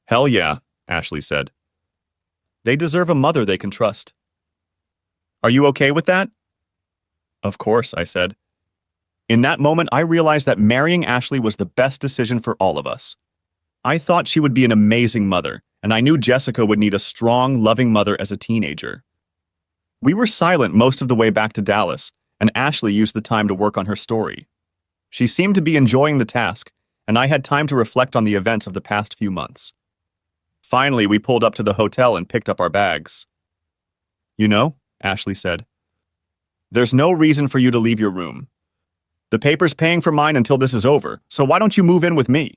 Hell yeah, Ashley said. They deserve a mother they can trust. Are you okay with that? Of course, I said. In that moment, I realized that marrying Ashley was the best decision for all of us. I thought she would be an amazing mother, and I knew Jessica would need a strong, loving mother as a teenager. We were silent most of the way back to Dallas, and Ashley used the time to work on her story. She seemed to be enjoying the task, and I had time to reflect on the events of the past few months. Finally, we pulled up to the hotel and picked up our bags. You know, Ashley said, there's no reason for you to leave your room. The paper's paying for mine until this is over, so why don't you move in with me?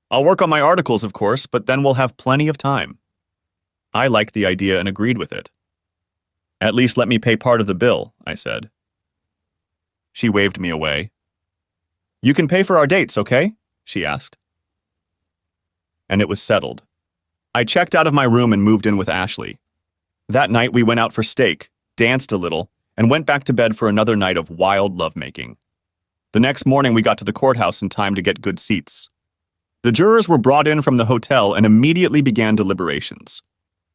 I'll work on my articles, of course, but then we'll have plenty of time. I liked the idea and agreed with it. At least let me pay part of the bill, I said. She waved me away. You can pay for our dates, okay? She asked. And it was settled. I checked out of my room and moved in with Ashley. That night we went out for steak, danced a little, and went back to bed for another night of wild lovemaking. The next morning we got to the courthouse in time to get good seats. The jurors were brought in from the hotel and immediately began deliberations.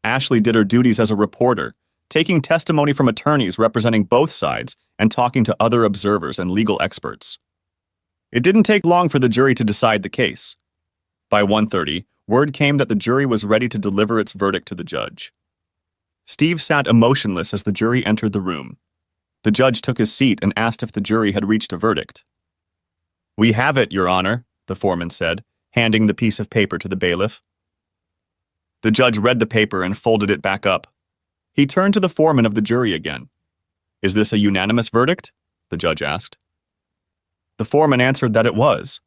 Ashley did her duties as a reporter, taking testimony from attorneys representing both sides and talking to other observers and legal experts. It didn't take long for the jury to decide the case. By 1:30, word came that the jury was ready to deliver its verdict to the judge. Steve sat emotionless as the jury entered the room. The judge took his seat and asked if the jury had reached a verdict. We have it, Your Honor, the foreman said, handing the piece of paper to the bailiff. The judge read the paper and folded it back up. He turned to the foreman of the jury again. Is this a unanimous verdict? The judge asked. The foreman answered that it was.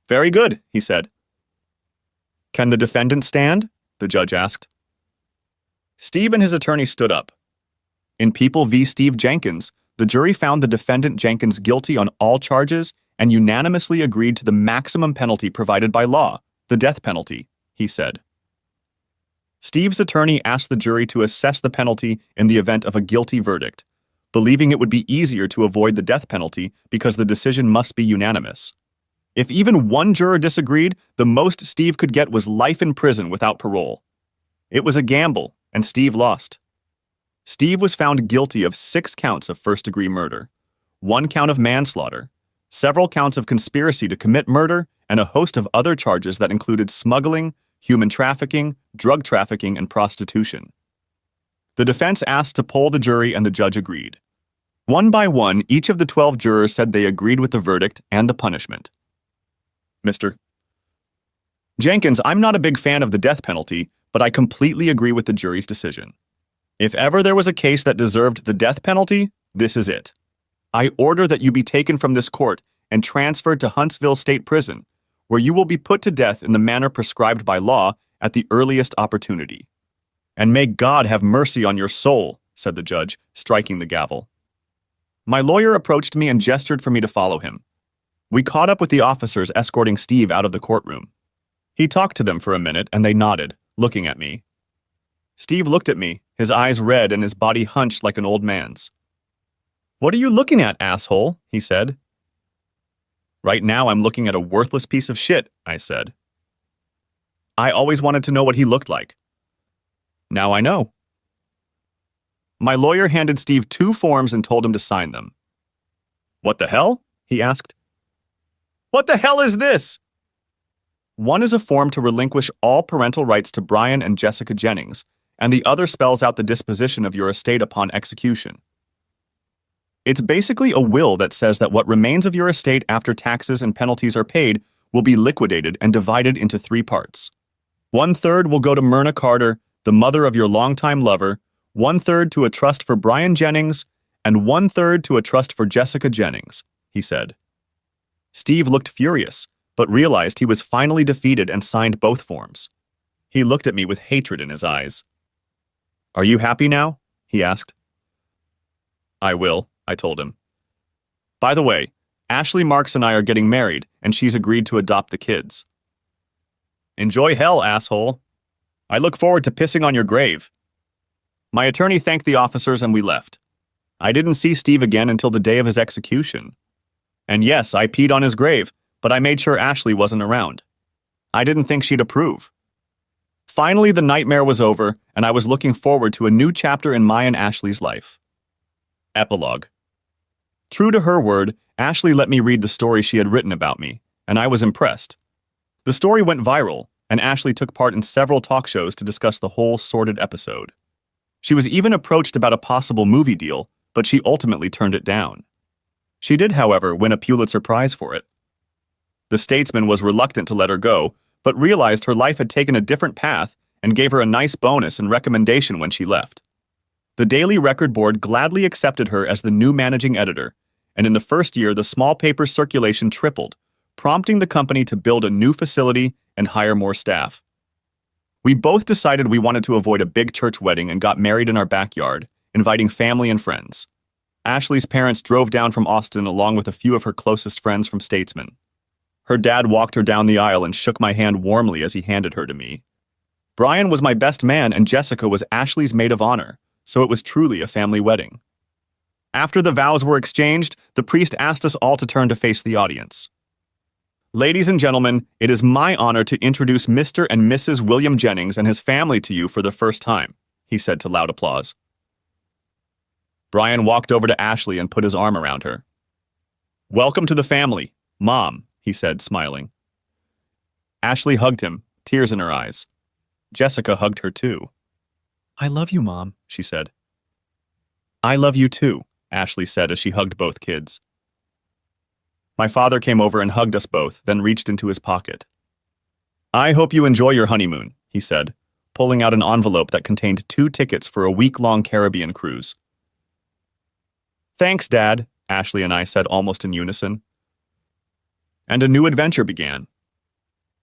Very good, he said. Can the defendant stand? The judge asked. Steve and his attorney stood up. In People v. Steve Jenkins, the jury found the defendant Jenkins guilty on all charges and unanimously agreed to the maximum penalty provided by law, the death penalty, he said. Steve's attorney asked the jury to assess the penalty in the event of a guilty verdict, believing it would be easier to avoid the death penalty because the decision must be unanimous. If even one juror disagreed, the most Steve could get was life in prison without parole. It was a gamble, and Steve lost. Steve was found guilty of 6 counts of first-degree murder, 1 count of manslaughter, several counts of conspiracy to commit murder, and a host of other charges that included smuggling, human trafficking, drug trafficking, and prostitution. The defense asked to poll the jury, and the judge agreed. One by one, each of the 12 jurors said they agreed with the verdict and the punishment. Mr. Jenkins, I'm not a big fan of the death penalty, but I completely agree with the jury's decision. If ever there was a case that deserved the death penalty, this is it. I order that you be taken from this court and transferred to Huntsville State Prison, where you will be put to death in the manner prescribed by law at the earliest opportunity. And may God have mercy on your soul, said the judge, striking the gavel. My lawyer approached me and gestured for me to follow him. We caught up with the officers escorting Steve out of the courtroom. He talked to them for a minute, and they nodded, looking at me. Steve looked at me, his eyes red and his body hunched like an old man's. "What are you looking at, asshole?" he said. "Right now I'm looking at a worthless piece of shit," I said. "I always wanted to know what he looked like. Now I know." My lawyer handed Steve 2 forms and told him to sign them. "What the hell?" he asked. "What the hell is this?" One is a form to relinquish all parental rights to Brian and Jessica Jennings, and the other spells out the disposition of your estate upon execution. It's basically a will that says that what remains of your estate after taxes and penalties are paid will be liquidated and divided into 3 parts. 1/3 will go to Myrna Carter, the mother of your longtime lover, 1/3 to a trust for Brian Jennings, and 1/3 to a trust for Jessica Jennings, he said. Steve looked furious, but realized he was finally defeated and signed both forms. He looked at me with hatred in his eyes. "Are you happy now?" he asked. "I will," I told him. "By the way, Ashley Marks and I are getting married, and she's agreed to adopt the kids." "Enjoy hell, asshole. I look forward to pissing on your grave." My attorney thanked the officers and we left. I didn't see Steve again until the day of his execution. And yes, I peed on his grave, but I made sure Ashley wasn't around. I didn't think she'd approve. Finally, the nightmare was over, and I was looking forward to a new chapter in my and Ashley's life. Epilogue. True to her word, Ashley let me read the story she had written about me, and I was impressed. The story went viral, and Ashley took part in several talk shows to discuss the whole sordid episode. She was even approached about a possible movie deal, but she ultimately turned it down. She did, however, win a Pulitzer Prize for it. The Statesman was reluctant to let her go, but realized her life had taken a different path and gave her a nice bonus and recommendation when she left. The Daily Record Board gladly accepted her as the new managing editor, and in the first year the small paper's circulation tripled, prompting the company to build a new facility and hire more staff. We both decided we wanted to avoid a big church wedding and got married in our backyard, inviting family and friends. Ashley's parents drove down from Austin along with a few of her closest friends from Statesman. Her dad walked her down the aisle and shook my hand warmly as he handed her to me. Brian was my best man and Jessica was Ashley's maid of honor, so it was truly a family wedding. After the vows were exchanged, the priest asked us all to turn to face the audience. "Ladies and gentlemen, it is my honor to introduce Mr. and Mrs. William Jennings and his family to you for the first time," he said to loud applause. Brian walked over to Ashley and put his arm around her. "Welcome to the family, Mom," he said, smiling. Ashley hugged him, tears in her eyes. Jessica hugged her too. "I love you, Mom," she said. "I love you too," Ashley said as she hugged both kids. My father came over and hugged us both, then reached into his pocket. "I hope you enjoy your honeymoon," he said, pulling out an envelope that contained 2 tickets for a week-long Caribbean cruise. "Thanks, Dad," Ashley and I said almost in unison. And a new adventure began.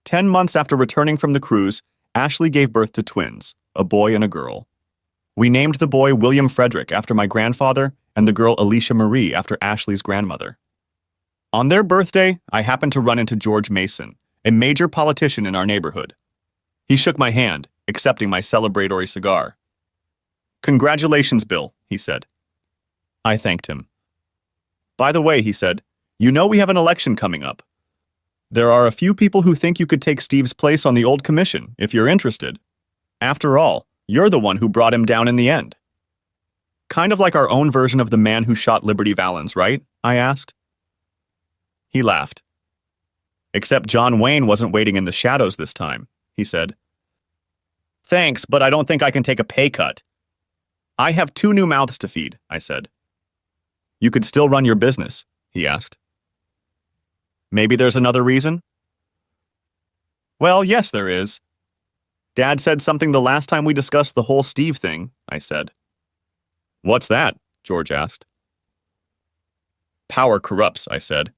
10 months after returning from the cruise, Ashley gave birth to twins, a boy and a girl. We named the boy William Frederick after my grandfather and the girl Alicia Marie after Ashley's grandmother. On their birthday, I happened to run into George Mason, a major politician in our neighborhood. He shook my hand, accepting my celebratory cigar. "Congratulations, Bill," he said. I thanked him. By the way, he said, you know we have an election coming up. There are a few people who think you could take Steve's place on the old commission, if you're interested. After all, you're the one who brought him down in the end. Kind of like our own version of the man who shot Liberty Valance, right? I asked. He laughed. Except John Wayne wasn't waiting in the shadows this time, he said. Thanks, but I don't think I can take a pay cut. I have 2 new mouths to feed, I said. You could still run your business, he asked. Maybe there's another reason? Well, yes, there is. Dad said something the last time we discussed the whole Steve thing, I said. What's that? George asked. Power corrupts, I said.